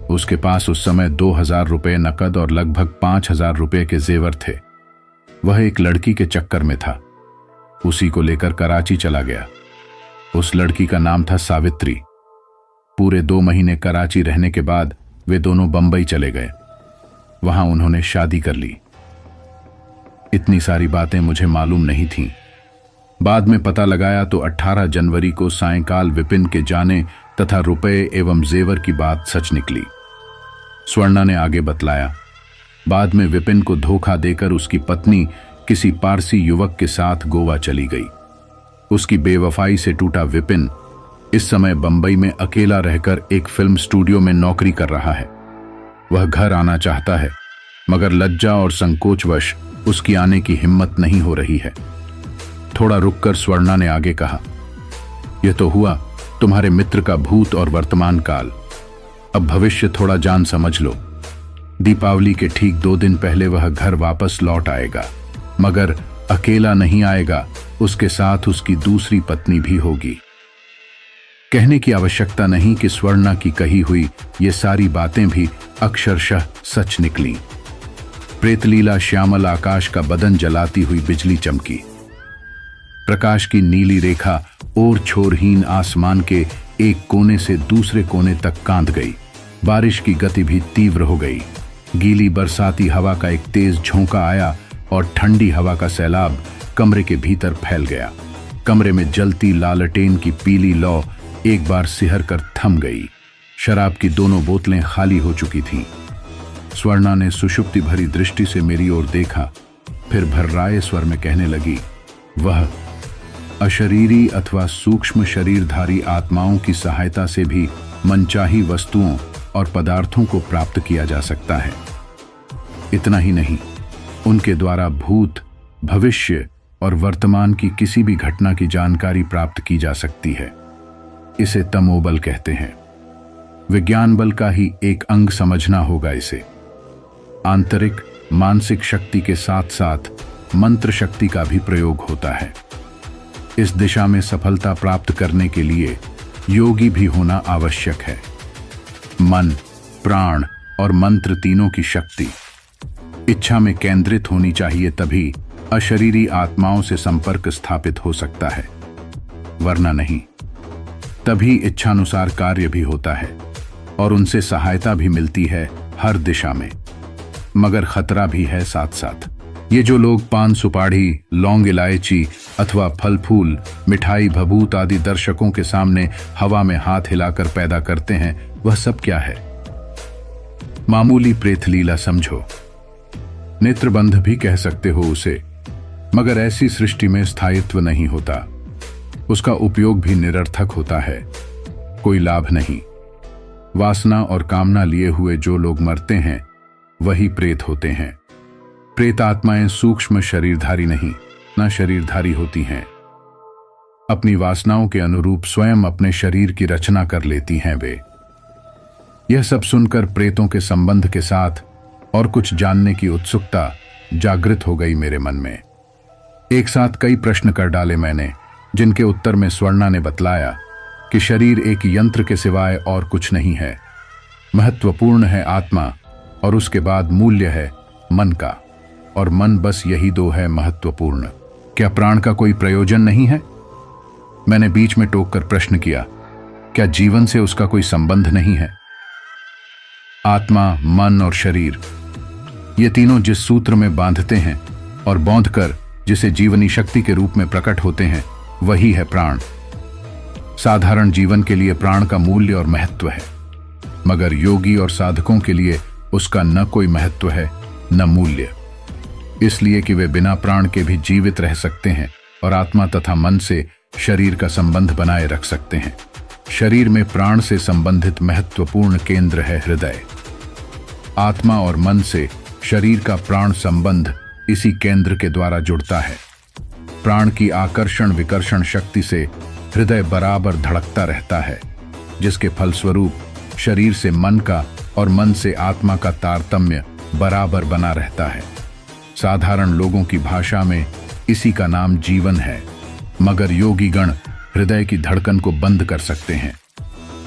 उसके पास उस समय 2000 रुपये नकद और लगभग 5000 रुपये के जेवर थे। वह एक लड़की के चक्कर में था, उसी को लेकर कराची चला गया। उस लड़की का नाम था सावित्री। पूरे 2 महीने कराची रहने के बाद वे दोनों बंबई चले गए। वहां उन्होंने शादी कर ली। इतनी सारी बातें मुझे मालूम नहीं थीं। बाद में पता लगाया तो 18 जनवरी को सायंकाल विपिन के जाने तथा रुपए एवं जेवर की बात सच निकली। स्वर्णा ने आगे बतलाया, बाद में विपिन को धोखा देकर उसकी पत्नी किसी पारसी युवक के साथ गोवा चली गई। उसकी बेवफाई से टूटा विपिन इस समय बंबई में अकेला रहकर एक फिल्म स्टूडियो में नौकरी कर रहा है। वह घर आना चाहता है मगर लज्जा और संकोचवश उसकी आने की हिम्मत नहीं हो रही है। थोड़ा रुककर स्वर्णा ने आगे कहा, यह तो हुआ तुम्हारे मित्र का भूत और वर्तमान काल। अब भविष्य थोड़ा जान समझ लो। दीपावली के ठीक 2 दिन पहले वह घर वापस लौट आएगा, मगर अकेला नहीं आएगा, उसके साथ उसकी दूसरी पत्नी भी होगी। कहने की आवश्यकता नहीं कि स्वर्णा की कही हुई ये सारी बातें भी अक्षरशः सच निकली। प्रेतलीला श्यामल आकाश का बदन जलाती हुई बिजली चमकी। प्रकाश की नीली रेखा और छोरहीन आसमान के एक कोने से दूसरे कोने तक कांद गई। बारिश की गति भी तीव्र हो गई। गीली बरसाती हवा का एक तेज झोंका आया और ठंडी हवा का सैलाब कमरे के भीतर फैल गया। कमरे में जलती लालटेन की पीली लौ एक बार सिहर कर थम गई। शराब की दोनों बोतलें खाली हो चुकी थीं। स्वर्णा ने सुषुप्ति भरी दृष्टि से मेरी ओर देखा, फिर भर्राए स्वर में कहने लगी, वह अशरीरी अथवा सूक्ष्म शरीरधारी आत्माओं की सहायता से भी मनचाही वस्तुओं और पदार्थों को प्राप्त किया जा सकता है। इतना ही नहीं, उनके द्वारा भूत, भविष्य और वर्तमान की किसी भी घटना की जानकारी प्राप्त की जा सकती है। इसे तमोबल कहते हैं। विज्ञान बल का ही एक अंग समझना होगा इसे। आंतरिक मानसिक शक्ति के साथ साथ मंत्र शक्ति का भी प्रयोग होता है। इस दिशा में सफलता प्राप्त करने के लिए योगी भी होना आवश्यक है। मन, प्राण और मंत्र तीनों की शक्ति इच्छा में केंद्रित होनी चाहिए, तभी अशरीरी आत्माओं से संपर्क स्थापित हो सकता है, वरना नहीं। तभी इच्छानुसार कार्य भी होता है और उनसे सहायता भी मिलती है हर दिशा में, मगर खतरा भी है साथ साथ। ये जो लोग पान सुपाड़ी, लौंग इलायची अथवा फल फूल, मिठाई, भभूत आदि दर्शकों के सामने हवा में हाथ हिलाकर पैदा करते हैं, वह सब क्या है? मामूली प्रेतलीला समझो। नेत्रबंध भी कह सकते हो उसे, मगर ऐसी सृष्टि में स्थायित्व नहीं होता। उसका उपयोग भी निरर्थक होता है, कोई लाभ नहीं। वासना और कामना लिए हुए जो लोग मरते हैं वही प्रेत होते हैं। प्रेत आत्माएं सूक्ष्म शरीरधारी नहीं, न शरीरधारी होती हैं। अपनी वासनाओं के अनुरूप स्वयं अपने शरीर की रचना कर लेती हैं वे। यह सब सुनकर प्रेतों के संबंध के साथ और कुछ जानने की उत्सुकता जागृत हो गई मेरे मन में। एक साथ कई प्रश्न कर डाले मैंने, जिनके उत्तर में स्वर्णा ने बतलाया कि शरीर एक यंत्र के सिवाय और कुछ नहीं है। महत्वपूर्ण है आत्मा और उसके बाद मूल्य है मन का, और मन बस यही 2 है महत्वपूर्ण। क्या प्राण का कोई प्रयोजन नहीं है? मैंने बीच में टोककर प्रश्न किया, क्या जीवन से उसका कोई संबंध नहीं है? आत्मा, मन और शरीर, ये तीनों जिस सूत्र में बांधते हैं और बांधकर जिसे जीवनी शक्ति के रूप में प्रकट होते हैं, वही है प्राण। साधारण जीवन के लिए प्राण का मूल्य और महत्व है, मगर योगी और साधकों के लिए उसका न कोई महत्व है न मूल्य, इसलिए कि वे बिना प्राण के भी जीवित रह सकते हैं और आत्मा तथा मन से शरीर का संबंध बनाए रख सकते हैं। शरीर में प्राण से संबंधित महत्वपूर्ण केंद्र है हृदय। आत्मा और मन से शरीर का प्राण संबंध इसी केंद्र के द्वारा जुड़ता है। प्राण की आकर्षण विकर्षण शक्ति से हृदय बराबर धड़कता रहता है, जिसके फलस्वरूप शरीर से मन का और मन से आत्मा का तारतम्य बराबर बना रहता है। साधारण लोगों की भाषा में इसी का नाम जीवन है, मगर योगी गण हृदय की धड़कन को बंद कर सकते हैं।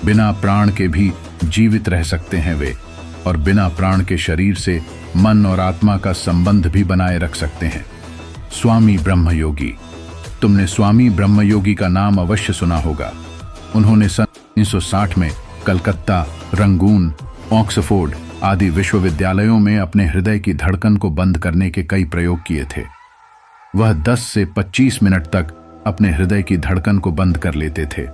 बिना प्राण के भी जीवित रह सकते हैं वे, और बिना प्राण के शरीर से मन और आत्मा का संबंध भी बनाए रख सकते हैं। स्वामी ब्रह्मयोगी, तुमने स्वामी ब्रह्मयोगी का नाम अवश्य सुना होगा। उन्होंने सन 1960 में कलकत्ता, रंगून, ऑक्सफोर्ड आदि विश्वविद्यालयों में अपने हृदय की धड़कन को बंद करने के कई प्रयोग किए थे। वह 10 से 25 मिनट तक अपने हृदय की धड़कन को बंद कर लेते थे।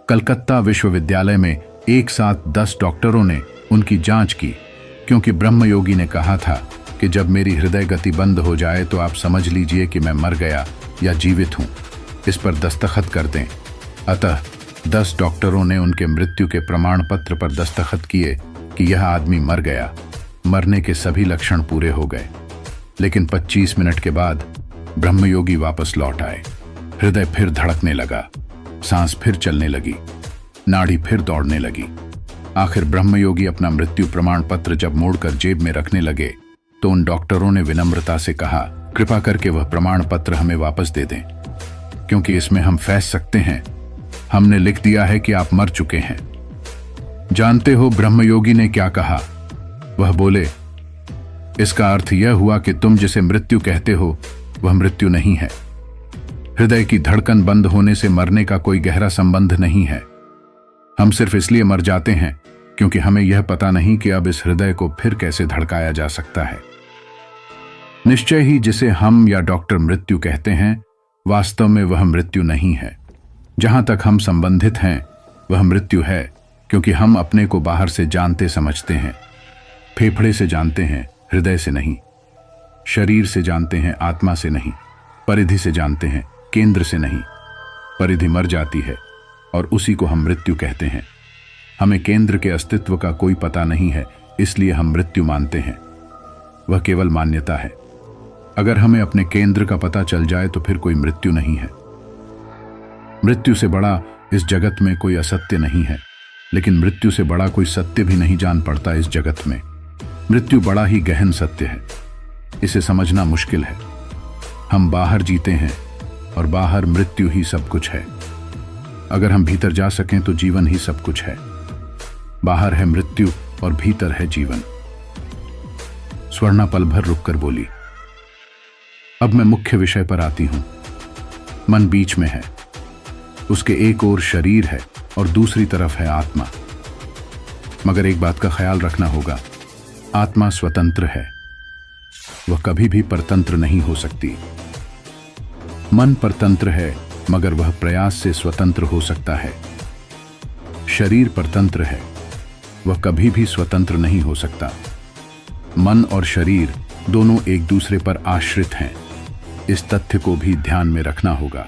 कलकत्ता विश्वविद्यालय में एक साथ 10 डॉक्टरों ने उनकी जांच की, क्योंकि ब्रह्मयोगी ने कहा था कि जब मेरी हृदय गति बंद हो जाए तो आप समझ लीजिए कि मैं मर गया या जीवित हूं, इस पर दस्तखत कर दें। अतः 10 डॉक्टरों ने उनके मृत्यु के प्रमाण पत्र पर दस्तखत किए कि यह आदमी मर गया। मरने के सभी लक्षण पूरे हो गए, लेकिन 25 मिनट के बाद ब्रह्मयोगी वापस लौट आए। हृदय फिर धड़कने लगा, सांस फिर चलने लगी, नाड़ी फिर दौड़ने लगी। आखिर ब्रह्मयोगी अपना मृत्यु प्रमाण पत्र जब मोड़कर जेब में रखने लगे तो उन डॉक्टरों ने विनम्रता से कहा, कृपा करके वह प्रमाण पत्र हमें वापस दे दें, क्योंकि इसमें हम फैस सकते हैं। हमने लिख दिया है कि आप मर चुके हैं। जानते हो ब्रह्मयोगी ने क्या कहा? वह बोले, इसका अर्थ यह हुआ कि तुम जिसे मृत्यु कहते हो वह मृत्यु नहीं है। हृदय की धड़कन बंद होने से मरने का कोई गहरा संबंध नहीं है। हम सिर्फ इसलिए मर जाते हैं क्योंकि हमें यह पता नहीं कि अब इस हृदय को फिर कैसे धड़काया जा सकता है। निश्चय ही जिसे हम या डॉक्टर मृत्यु कहते हैं, वास्तव में वह मृत्यु नहीं है। जहां तक हम संबंधित हैं वह मृत्यु है, क्योंकि हम अपने को बाहर से जानते समझते हैं। फेफड़े से जानते हैं, हृदय से नहीं। शरीर से जानते हैं, आत्मा से नहीं। परिधि से जानते हैं, केंद्र से नहीं। परिधि मर जाती है और उसी को हम मृत्यु कहते हैं। हमें केंद्र के अस्तित्व का कोई पता नहीं है, इसलिए हम मृत्यु मानते हैं। वह केवल मान्यता है। अगर हमें अपने केंद्र का पता चल जाए तो फिर कोई मृत्यु नहीं है। मृत्यु से बड़ा इस जगत में कोई असत्य नहीं है, लेकिन मृत्यु से बड़ा कोई सत्य भी नहीं जान पड़ता इस जगत में। मृत्यु बड़ा ही गहन सत्य है, इसे समझना मुश्किल है। हम बाहर जीते हैं और बाहर मृत्यु ही सब कुछ है। अगर हम भीतर जा सकें तो जीवन ही सब कुछ है। बाहर है मृत्यु और भीतर है जीवन। स्वर्णा पल भर रुककर बोली, अब मैं मुख्य विषय पर आती हूं। मन बीच में है, उसके एक ओर शरीर है और दूसरी तरफ है आत्मा। मगर एक बात का ख्याल रखना होगा, आत्मा स्वतंत्र है, वह कभी भी परतंत्र नहीं हो सकती। मन परतंत्र है, मगर वह प्रयास से स्वतंत्र हो सकता है। शरीर परतंत्र है, वह कभी भी स्वतंत्र नहीं हो सकता। मन और शरीर दोनों एक दूसरे पर आश्रित हैं, इस तथ्य को भी ध्यान में रखना होगा।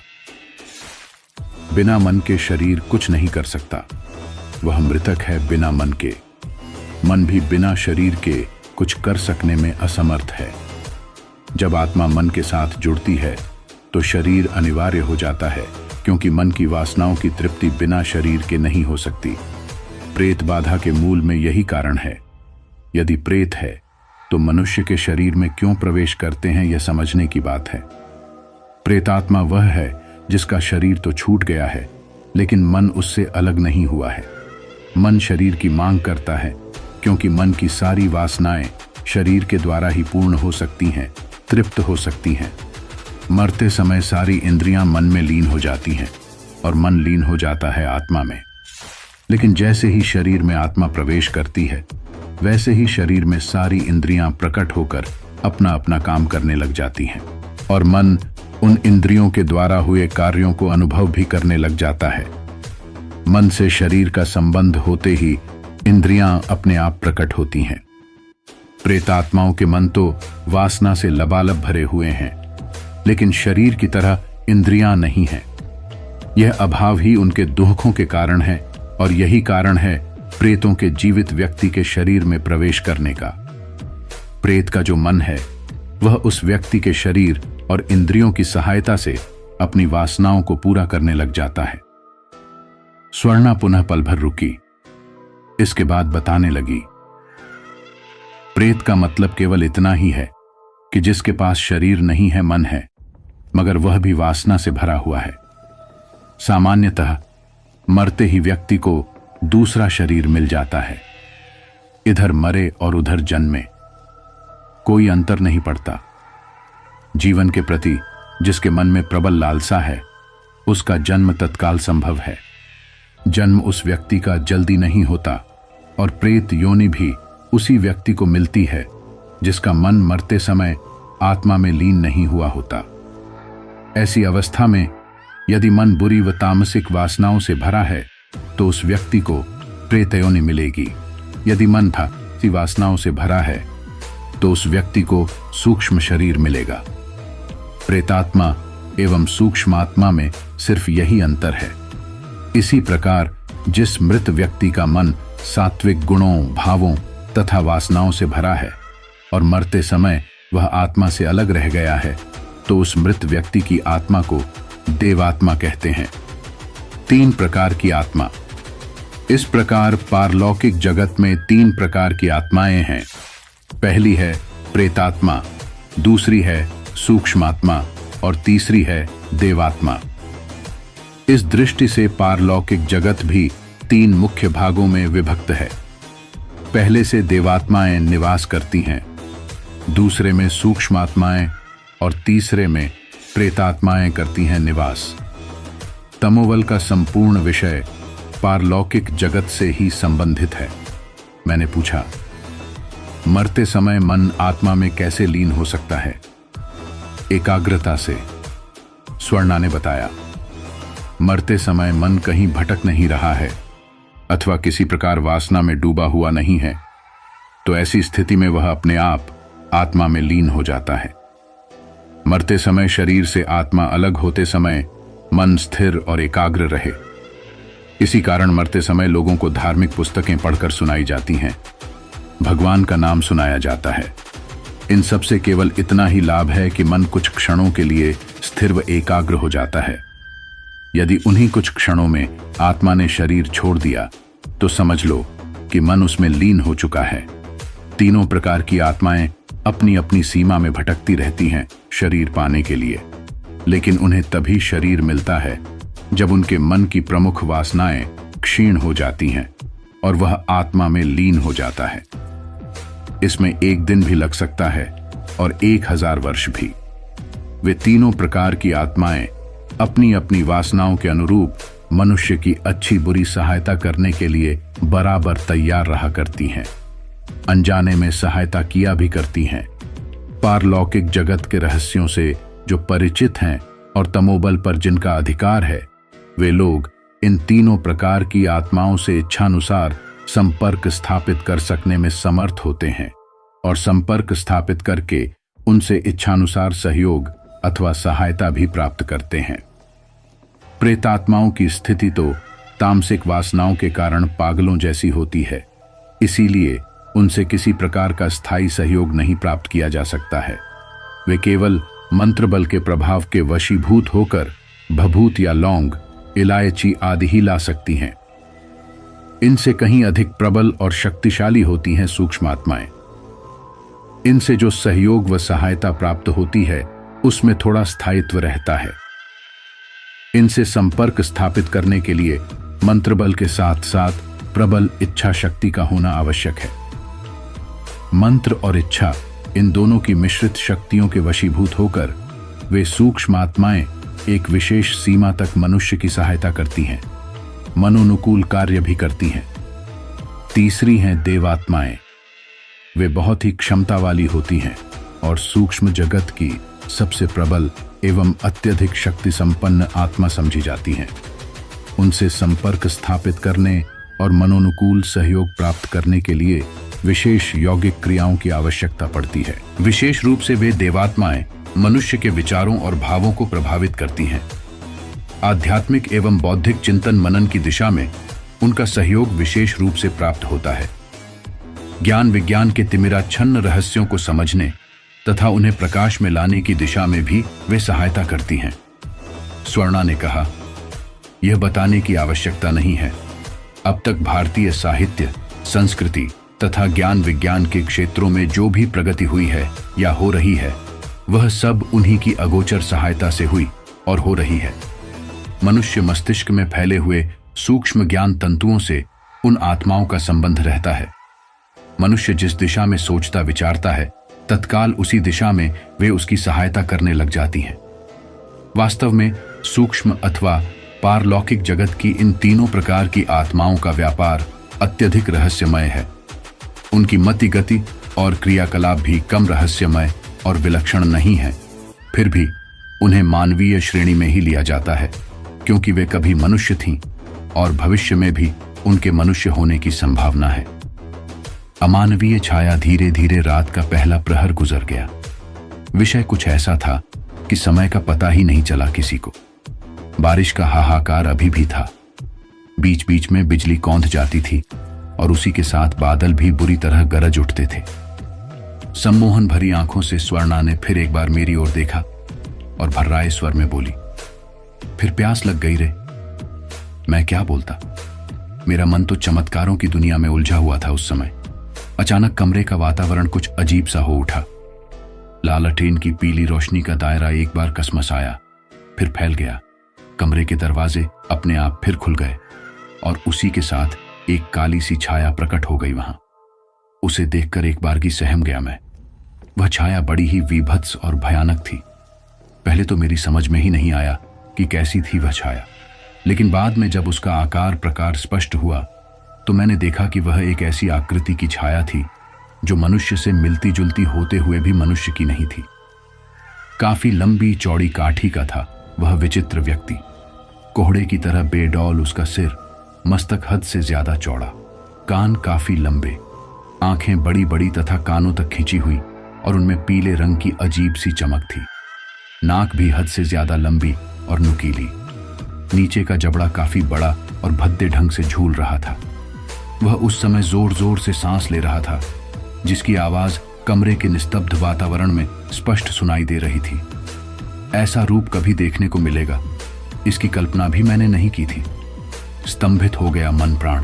बिना मन के शरीर कुछ नहीं कर सकता, वह मृतक है बिना मन के। मन भी बिना शरीर के कुछ कर सकने में असमर्थ है। जब आत्मा मन के साथ जुड़ती है तो शरीर अनिवार्य हो जाता है, क्योंकि मन की वासनाओं की तृप्ति बिना शरीर के नहीं हो सकती। प्रेत बाधा के मूल में यही कारण है। यदि प्रेत है तो मनुष्य के शरीर में क्यों प्रवेश करते हैं, यह समझने की बात है। प्रेतात्मा वह है जिसका शरीर तो छूट गया है, लेकिन मन उससे अलग नहीं हुआ है। मन शरीर की मांग करता है, क्योंकि मन की सारी वासनाएं शरीर के द्वारा ही पूर्ण हो सकती हैं, तृप्त हो सकती हैं। मरते समय सारी इंद्रियां मन में लीन हो जाती हैं और मन लीन हो जाता है आत्मा में। लेकिन जैसे ही शरीर में आत्मा प्रवेश करती है, वैसे ही शरीर में सारी इंद्रियां प्रकट होकर अपना अपना काम करने लग जाती हैं और मन उन इंद्रियों के द्वारा हुए कार्यों को अनुभव भी करने लग जाता है। मन से शरीर का संबंध होते ही इंद्रियां अपने आप प्रकट होती हैं। प्रेतात्माओं के मन तो वासना से लबालब भरे हुए हैं, लेकिन शरीर की तरह इंद्रियां नहीं हैं। यह अभाव ही उनके दुखों के कारण है और यही कारण है प्रेतों के जीवित व्यक्ति के शरीर में प्रवेश करने का। प्रेत का जो मन है वह उस व्यक्ति के शरीर और इंद्रियों की सहायता से अपनी वासनाओं को पूरा करने लग जाता है। स्वर्णा पुनः पल भर रुकी, इसके बाद बताने लगी। प्रेत का मतलब केवल इतना ही है कि जिसके पास शरीर नहीं है, मन है, मगर वह भी वासना से भरा हुआ है। सामान्यतः मरते ही व्यक्ति को दूसरा शरीर मिल जाता है। इधर मरे और उधर जन्मे, कोई अंतर नहीं पड़ता। जीवन के प्रति जिसके मन में प्रबल लालसा है, उसका जन्म तत्काल संभव है। जन्म उस व्यक्ति का जल्दी नहीं होता और प्रेत योनि भी उसी व्यक्ति को मिलती है जिसका मन मरते समय आत्मा में लीन नहीं हुआ होता। ऐसी अवस्था में यदि मन बुरी व तामसिक वासनाओं से भरा है तो उस व्यक्ति को प्रेत योनि मिलेगी। यदि मन भक्ति वासनाओं से भरा है तो उस व्यक्ति को सूक्ष्म शरीर मिलेगा। प्रेतात्मा एवं सूक्ष्मात्मा में सिर्फ यही अंतर है। इसी प्रकार जिस मृत व्यक्ति का मन सात्विक गुणों, भावों तथा वासनाओं से भरा है और मरते समय वह आत्मा से अलग रह गया है, तो उस मृत व्यक्ति की आत्मा को देवात्मा कहते हैं। 3 प्रकार की आत्मा। इस प्रकार पारलौकिक जगत में 3 प्रकार की आत्माएं हैं। पहली है प्रेतात्मा, दूसरी है सूक्ष्मात्मा और तीसरी है देवात्मा। इस दृष्टि से पारलौकिक जगत भी 3 मुख्य भागों में विभक्त है। पहले से देवात्माएं निवास करती हैं, दूसरे में सूक्ष्मात्माएं और तीसरे में प्रेतात्माएं करती हैं निवास। तमोबल का संपूर्ण विषय पारलौकिक जगत से ही संबंधित है। मैंने पूछा, मरते समय मन आत्मा में कैसे लीन हो सकता है? एकाग्रता से। स्वर्णा ने बताया, मरते समय मन कहीं भटक नहीं रहा है अथवा किसी प्रकार वासना में डूबा हुआ नहीं है, तो ऐसी स्थिति में वह अपने आप आत्मा में लीन हो जाता है। मरते समय शरीर से आत्मा अलग होते समय मन स्थिर और एकाग्र रहे। इसी कारण मरते समय लोगों को धार्मिक पुस्तकें पढ़कर सुनाई जाती हैं, भगवान का नाम सुनाया जाता है। इन सब से केवल इतना ही लाभ है कि मन कुछ क्षणों के लिए स्थिर व एकाग्र हो जाता है। यदि उन्हीं कुछ क्षणों में आत्मा ने शरीर छोड़ दिया तो समझ लो कि मन उसमें लीन हो चुका है। तीनों प्रकार की आत्माएं अपनी अपनी सीमा में भटकती रहती हैं शरीर पाने के लिए, लेकिन उन्हें तभी शरीर मिलता है जब उनके मन की प्रमुख वासनाएं क्षीण हो जाती हैं और वह आत्मा में लीन हो जाता है। इसमें 1 दिन भी लग सकता है और 1000 वर्ष भी। वे तीनों प्रकार की आत्माएं अपनी अपनी वासनाओं के अनुरूप मनुष्य की अच्छी बुरी सहायता करने के लिए बराबर तैयार रहा करती हैं, अनजाने में सहायता किया भी करती हैं। पारलौकिक जगत के रहस्यों से जो परिचित हैं और तमोबल पर जिनका अधिकार है, वे लोग इन तीनों प्रकार की आत्माओं से इच्छानुसार संपर्क स्थापित कर सकने में समर्थ होते हैं और संपर्क स्थापित करके उनसे इच्छानुसार सहयोग अथवा सहायता भी प्राप्त करते हैं। प्रेतात्माओं की स्थिति तो तामसिक वासनाओं के कारण पागलों जैसी होती है, इसीलिए उनसे किसी प्रकार का स्थायी सहयोग नहीं प्राप्त किया जा सकता है। वे केवल मंत्र बल के प्रभाव के वशीभूत होकर भभूत या लौंग, इलायची आदि ही ला सकती हैं। इनसे कहीं अधिक प्रबल और शक्तिशाली होती हैं सूक्ष्मात्माएं। इनसे जो सहयोग व सहायता प्राप्त होती है उसमें थोड़ा स्थायित्व रहता है। इनसे संपर्क स्थापित करने के लिए मंत्र बल के साथ साथ प्रबल इच्छा शक्ति का होना आवश्यक है। मंत्र और इच्छा इन दोनों की मिश्रित शक्तियों के वशीभूत होकर वे सूक्ष्म आत्माएं एक विशेष सीमा तक मनुष्य की सहायता करती हैं, मनोनुकूल कार्य भी करती हैं। तीसरी हैं देवात्माएं। वे बहुत ही क्षमता वाली होती हैं और सूक्ष्म जगत की सबसे प्रबल एवं अत्यधिक शक्ति संपन्न आत्मा समझी जाती हैं। उनसे संपर्क स्थापित करने और मनोनुकूल सहयोग प्राप्त करने के लिए विशेष यौगिक क्रियाओं की आवश्यकता पड़ती है। विशेष रूप से वे देवात्माएं मनुष्य के विचारों और भावों को प्रभावित करती हैं। आध्यात्मिक एवं बौद्धिक चिंतन मनन की दिशा में उनका सहयोग विशेष रूप से प्राप्त होता है। ज्ञान विज्ञान के तिमिराच्छन्न रहस्यों को समझने तथा उन्हें प्रकाश में लाने की दिशा में भी वे सहायता करती हैं। स्वर्णा ने कहा, यह बताने की आवश्यकता नहीं है, अब तक भारतीय साहित्य, संस्कृति तथा ज्ञान विज्ञान के क्षेत्रों में जो भी प्रगति हुई है या हो रही है, वह सब उन्हीं की अगोचर सहायता से हुई और हो रही है। मनुष्य मस्तिष्क में फैले हुए सूक्ष्म ज्ञान तंतुओं से उन आत्माओं का संबंध रहता है। मनुष्य जिस दिशा में सोचता विचारता है, तत्काल उसी दिशा में वे उसकी सहायता करने लग जाती हैं। वास्तव में सूक्ष्म अथवा पारलौकिक जगत की इन तीनों प्रकार की आत्माओं का व्यापार अत्यधिक रहस्यमय है। उनकी मति गति और क्रियाकलाप भी कम रहस्यमय और विलक्षण नहीं है, फिर भी उन्हें मानवीय श्रेणी में ही लिया जाता है, क्योंकि वे कभी मनुष्य थीं और भविष्य में भी उनके मनुष्य होने की संभावना है। अमानवीय छाया धीरे धीरे रात का पहला प्रहर गुजर गया। विषय कुछ ऐसा था कि समय का पता ही नहीं चला किसी को। बारिश का हाहाकार अभी भी था। बीच बीच में बिजली कौंध जाती थी और उसी के साथ बादल भी बुरी तरह गरज उठते थे। सम्मोहन भरी आंखों से स्वर्णा ने फिर एक बार मेरी ओर देखा और भर्राए स्वर में बोली, फिर प्यास लग गई रे। मैं क्या बोलता, मेरा मन तो चमत्कारों की दुनिया में उलझा हुआ था उस समय। अचानक कमरे का वातावरण कुछ अजीब सा हो उठा। लालटेन की पीली रोशनी का दायरा एक बार कसमसाया, फिर फैल गया। कमरे के दरवाजे अपने आप फिर खुल गए और उसी के साथ एक काली सी छाया प्रकट हो गई वहां। उसे देखकर एक बारगी सहम गया मैं। वह छाया बड़ी ही विभत्स और भयानक थी। पहले तो मेरी समझ में ही नहीं आया कि कैसी थी वह छाया, लेकिन बाद में जब उसका आकार प्रकार स्पष्ट हुआ तो मैंने देखा कि वह एक ऐसी आकृति की छाया थी जो मनुष्य से मिलती जुलती होते हुए भी मनुष्य की नहीं थी। काफी लंबी चौड़ी काठी का था वह विचित्र व्यक्ति। कोहड़े की तरह बेडौल उसका सिर, मस्तक हद से ज्यादा चौड़ा, कान काफी लंबे, आंखें बड़ी बड़ी तथा कानों तक खिंची हुई और उनमें पीले रंग की अजीब सी चमक थी। नाक भी हद से ज्यादा लंबी और नुकीली। नीचे का जबड़ा काफी बड़ा और भद्दे ढंग से झूल रहा था। वह उस समय जोर जोर से सांस ले रहा था, जिसकी आवाज कमरे के निस्तब्ध वातावरण में स्पष्ट सुनाई दे रही थी। ऐसा रूप कभी देखने को मिलेगा, इसकी कल्पना भी मैंने नहीं की थी। स्तंभित हो गया मन प्राण।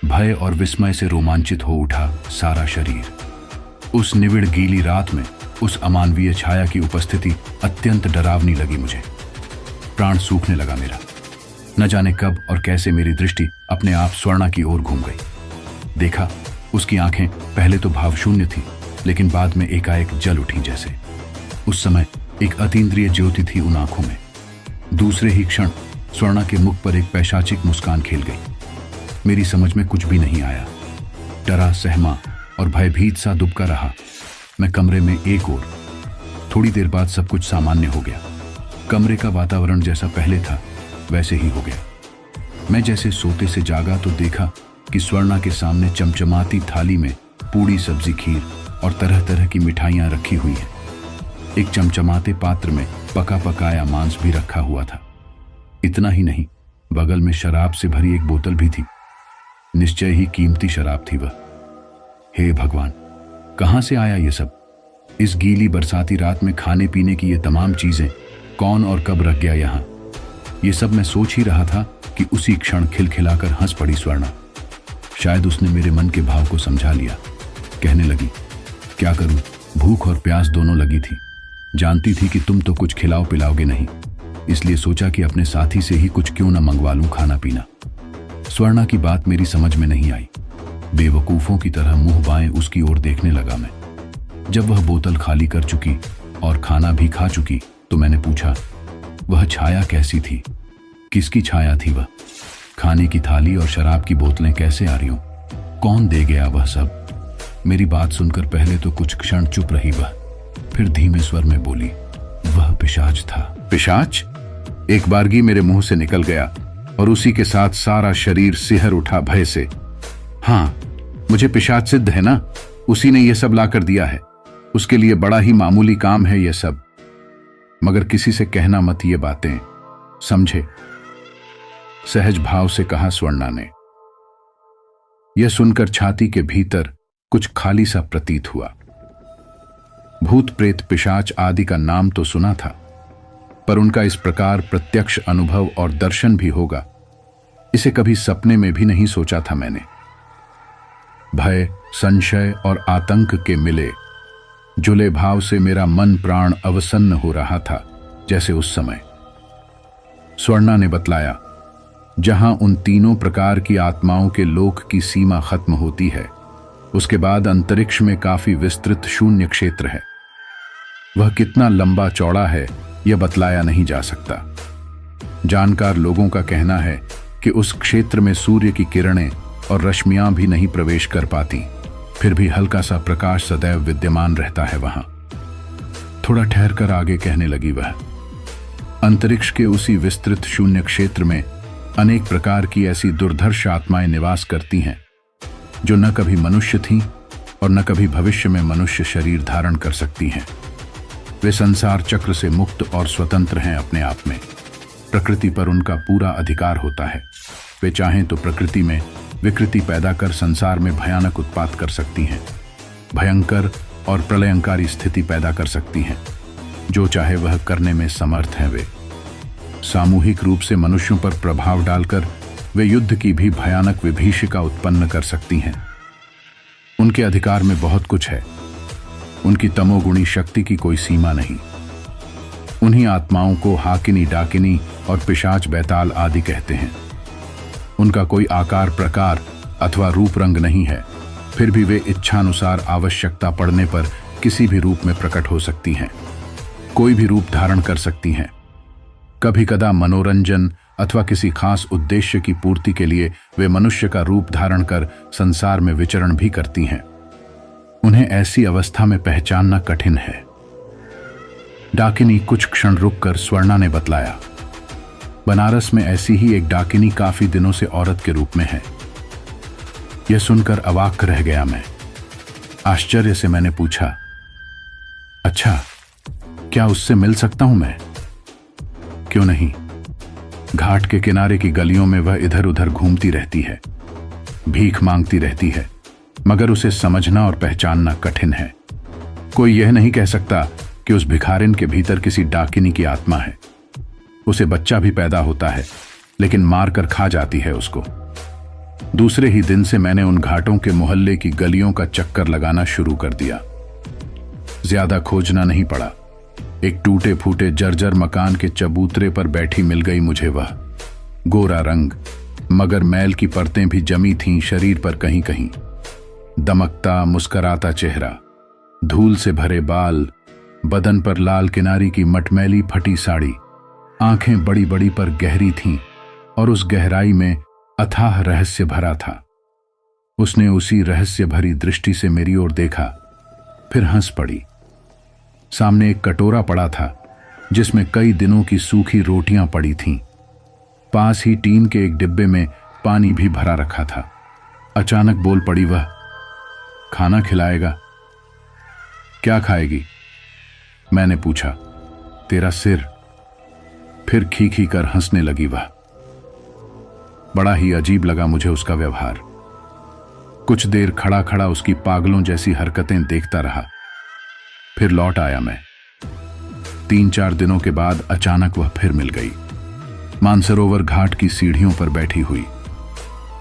भय और विस्मय से रोमांचित हो उठा सारा शरीर। उस निविड़ गीली रात में उस अमानवीय छाया की उपस्थिति अत्यंत डरावनी लगी मुझे। प्राण सूखने लगा मेरा। न जाने कब और कैसे मेरी दृष्टि अपने आप स्वर्णा की ओर घूम गई। देखा, उसकी आंखें पहले तो भावशून्य थी, लेकिन बाद में एकाएक जल उठी जैसे। उस समय एक अतीन्द्रिय ज्योति थी उन आंखों में। दूसरे ही क्षण स्वर्णा के मुख पर एक पैशाचिक मुस्कान खेल गई। मेरी समझ में कुछ भी नहीं आया। डरा, सहमा और भयभीत सा दुबका रहा मैं कमरे में एक ओर। थोड़ी देर बाद सब कुछ सामान्य हो गया। कमरे का वातावरण जैसा पहले था वैसे ही हो गया। मैं जैसे सोते से जागा तो देखा कि स्वर्णा के सामने चमचमाती थाली में पूड़ी, सब्जी, खीर और तरह तरह की मिठाइयां रखी हुई हैं। एक चमचमाते पात्र में पका पकाया मांस भी रखा हुआ था। इतना ही नहीं, बगल में शराब से भरी एक बोतल भी थी। निश्चय ही कीमती शराब थी वह। हे भगवान, कहां से आया ये सब? इस गीली बरसाती रात में खाने पीने की ये तमाम चीजें कौन और कब रख गया यहां? ये सब मैं सोच ही रहा था कि उसी क्षण खिलखिलाकर हंस पड़ी स्वर्णा। शायद उसने मेरे मन के भाव को समझा लिया। कहने लगी, क्या करूं, भूख और प्यास दोनों लगी थी। जानती थी कि तुम तो कुछ खिलाओ पिलाओगे नहीं, इसलिए सोचा कि अपने साथी से ही कुछ क्यों न मंगवा लूं खाना पीना। स्वर्णा की बात मेरी समझ में नहीं आई। बेवकूफों की तरह मुंह बाएं उसकी ओर देखने लगा मैं। जब वह बोतल खाली कर चुकी और खाना भी खा चुकी तो मैंने पूछा, वह छाया कैसी थी? किसकी छाया थी वह? खाने की थाली और शराब की बोतलें कैसे आ रही हो? कौन दे गया वह सब? मेरी बात सुनकर पहले तो कुछ क्षण चुप रही वह, फिर धीमे स्वर में बोली, वह पिशाच था। पिशाच? एक बारगी मेरे मुंह से निकल गया और उसी के साथ सारा शरीर सिहर उठा भय से। हाँ, मुझे पिशाच सिद्ध है ना, उसी ने यह सब ला कर दिया है। उसके लिए बड़ा ही मामूली काम है यह सब। मगर किसी से कहना मत ये बातें, समझे? सहज भाव से कहा स्वर्णा ने। यह सुनकर छाती के भीतर कुछ खाली सा प्रतीत हुआ। भूत प्रेत पिशाच आदि का नाम तो सुना था, पर उनका इस प्रकार प्रत्यक्ष अनुभव और दर्शन भी होगा, इसे कभी सपने में भी नहीं सोचा था मैंने। भय, संशय और आतंक के मिले जुले भाव से मेरा मन प्राण अवसन्न हो रहा था, जैसे उस समय। स्वर्णा ने बतलाया, जहां उन तीनों प्रकार की आत्माओं के लोक की सीमा खत्म होती है, उसके बाद अंतरिक्ष में काफी विस्तृत शून्य क्षेत्र है। वह कितना लंबा चौड़ा है यह बतलाया नहीं जा सकता। जानकार लोगों का कहना है कि उस क्षेत्र में सूर्य की किरणें और रश्मियां भी नहीं प्रवेश कर पाती, फिर भी हल्का सा प्रकाश सदैव विद्यमान रहता है वहां। थोड़ा ठहर कर आगे कहने लगी वह, अंतरिक्ष के उसी विस्तृत शून्य क्षेत्र में अनेक प्रकार की ऐसी दुर्धर्ष आत्माएं निवास करती हैं, जो न कभी मनुष्य थीं और न कभी भविष्य में मनुष्य शरीर धारण कर सकती हैं। वे संसार चक्र से मुक्त और स्वतंत्र हैं अपने आप में। प्रकृति पर उनका पूरा अधिकार होता है। वे चाहें तो प्रकृति में विकृति पैदा कर संसार में भयानक उत्पात कर सकती हैं, भयंकर और प्रलयंकारी स्थिति पैदा कर सकती हैं। जो चाहे वह करने में समर्थ हैं वे। सामूहिक रूप से मनुष्यों पर प्रभाव डालकर वे युद्ध की भी भयानक विभीषिका उत्पन्न कर सकती हैं। उनके अधिकार में बहुत कुछ है। उनकी तमोगुणी शक्ति की कोई सीमा नहीं। उन्हीं आत्माओं को हाकिनी, डाकिनी और पिशाच, बैताल आदि कहते हैं। उनका कोई आकार, प्रकार अथवा रूप रंग नहीं है, फिर भी वे इच्छानुसार आवश्यकता पड़ने पर किसी भी रूप में प्रकट हो सकती हैं, कोई भी रूप धारण कर सकती हैं। कभी कदा मनोरंजन अथवा किसी खास उद्देश्य की पूर्ति के लिए वे मनुष्य का रूप धारण कर संसार में विचरण भी करती हैं। उन्हें ऐसी अवस्था में पहचानना कठिन है। डाकिनी कुछ क्षण रुककर स्वर्णा ने बतलाया, बनारस में ऐसी ही एक डाकिनी काफी दिनों से औरत के रूप में है। यह सुनकर अवाक रह गया मैं। आश्चर्य से मैंने पूछा, अच्छा, क्या उससे मिल सकता हूं मैं? क्यों नहीं। घाट के किनारे की गलियों में वह इधर उधर घूमती रहती है, भीख मांगती रहती है, मगर उसे समझना और पहचानना कठिन है। कोई यह नहीं कह सकता कि उस भिखारिन के भीतर किसी डाकिनी की आत्मा है। उसे बच्चा भी पैदा होता है, लेकिन मारकर खा जाती है उसको। दूसरे ही दिन से मैंने उन घाटों के मोहल्ले की गलियों का चक्कर लगाना शुरू कर दिया। ज्यादा खोजना नहीं पड़ा। एक टूटे फूटे जर्जर मकान के चबूतरे पर बैठी मिल गई मुझे वह। गोरा रंग, मगर मैल की परतें भी जमी थीं शरीर पर कहीं कहीं। दमकता मुस्कराता चेहरा, धूल से भरे बाल, बदन पर लाल किनारी की मटमैली फटी साड़ी। आंखें बड़ी बड़ी पर गहरी थीं और उस गहराई में अथाह रहस्य भरा था। उसने उसी रहस्य भरी दृष्टि से मेरी ओर देखा, फिर हंस पड़ी। सामने एक कटोरा पड़ा था जिसमें कई दिनों की सूखी रोटियां पड़ी थीं। पास ही टीन के एक डिब्बे में पानी भी भरा रखा था। अचानक बोल पड़ी वह, खाना खिलाएगा? क्या खाएगी? मैंने पूछा। तेरा सिर। फिर खी कर हंसने लगी वह। बड़ा ही अजीब लगा मुझे उसका व्यवहार। कुछ देर खड़ा खड़ा उसकी पागलों जैसी हरकतें देखता रहा, फिर लौट आया मैं। 3-4 दिनों के बाद अचानक वह फिर मिल गई, मानसरोवर घाट की सीढ़ियों पर बैठी हुई।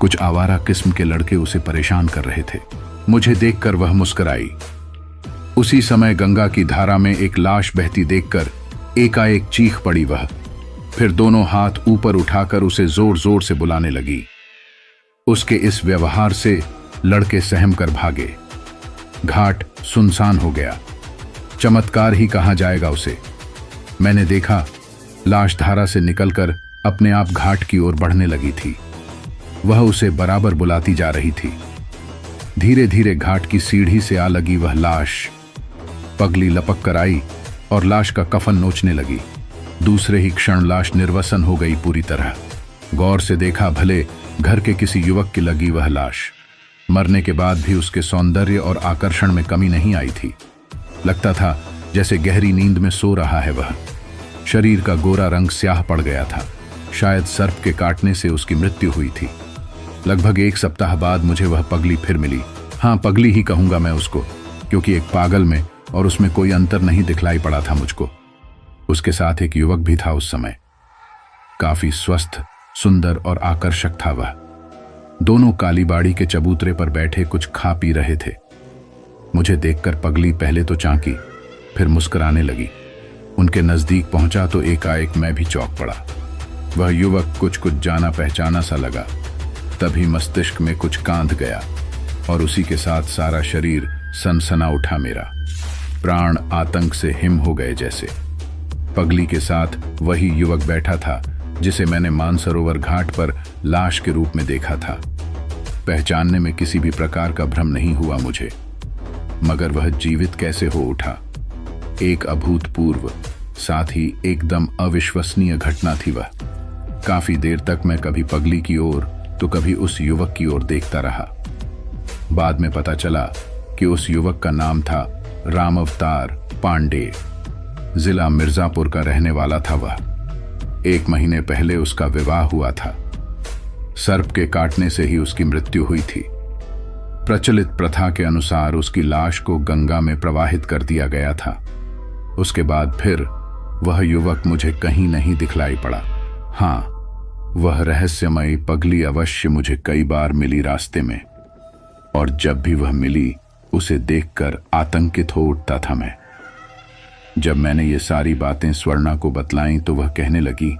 कुछ आवारा किस्म के लड़के उसे परेशान कर रहे थे। मुझे देखकर वह मुस्कुराई। उसी समय गंगा की धारा में एक लाश बहती देखकर एकाएक चीख पड़ी वह। फिर दोनों हाथ ऊपर उठाकर उसे जोर जोर से बुलाने लगी। उसके इस व्यवहार से लड़के सहम कर भागे। घाट सुनसान हो गया। चमत्कार ही कहा जाएगा उसे। मैंने देखा लाश धारा से निकलकर अपने आप घाट की ओर बढ़ने लगी थी। वह उसे बराबर बुलाती जा रही थी। धीरे धीरे घाट की सीढ़ी से आ लगी वह लाश। पगली लपक कर आई और लाश का कफन नोचने लगी। दूसरे ही क्षण लाश निर्वसन हो गई पूरी तरह। गौर से देखा, भले घर के किसी युवक की लगी वह लाश। मरने के बाद भी उसके सौंदर्य और आकर्षण में कमी नहीं आई थी। लगता था जैसे गहरी नींद में सो रहा है वह। शरीर का गोरा रंग स्याह पड़ गया था। शायद सर्प के काटने से उसकी मृत्यु हुई थी। लगभग 1 सप्ताह बाद मुझे वह पगली फिर मिली। हाँ, पगली ही कहूंगा मैं उसको, क्योंकि एक पागल में और उसमें कोई अंतर नहीं दिखलाई पड़ा था मुझको। उसके साथ एक युवक भी था उस समय। काफी स्वस्थ, सुंदर और आकर्षक था वह। दोनों कालीबाड़ी के चबूतरे पर बैठे कुछ खा पी रहे थे। मुझे देखकर पगली पहले तो चांकी, फिर मुस्कुराने लगी। उनके नजदीक पहुंचा तो एकाएक मैं भी चौंक पड़ा। वह युवक कुछ कुछ जाना पहचाना सा लगा। तभी मस्तिष्क में कुछ कांध गया और उसी के साथ सारा शरीर सनसना उठा मेरा। प्राण आतंक से हिम हो गए जैसे। पगली के साथ वही युवक बैठा था जिसे मैंने मानसरोवर घाट पर लाश के रूप में देखा था। पहचानने में किसी भी प्रकार का भ्रम नहीं हुआ मुझे, मगर वह जीवित कैसे हो उठा। एक अभूतपूर्व, साथ ही एकदम अविश्वसनीय घटना थी वह। काफी देर तक मैं कभी पगली की ओर तो कभी उस युवक की ओर देखता रहा। बाद में पता चला कि उस युवक का नाम था रामअवतार पांडे। जिला मिर्जापुर का रहने वाला था वह। 1 महीने पहले उसका विवाह हुआ था। सर्प के काटने से ही उसकी मृत्यु हुई थी। प्रचलित प्रथा के अनुसार उसकी लाश को गंगा में प्रवाहित कर दिया गया था। उसके बाद फिर वह युवक मुझे कहीं नहीं दिखलाई पड़ा। हाँ, वह रहस्यमयी पगली अवश्य मुझे कई बार मिली रास्ते में, और जब भी वह मिली उसे देखकर आतंकित हो उठता था मैं। जब मैंने ये सारी बातें स्वर्णा को बतलाईं तो वह कहने लगी,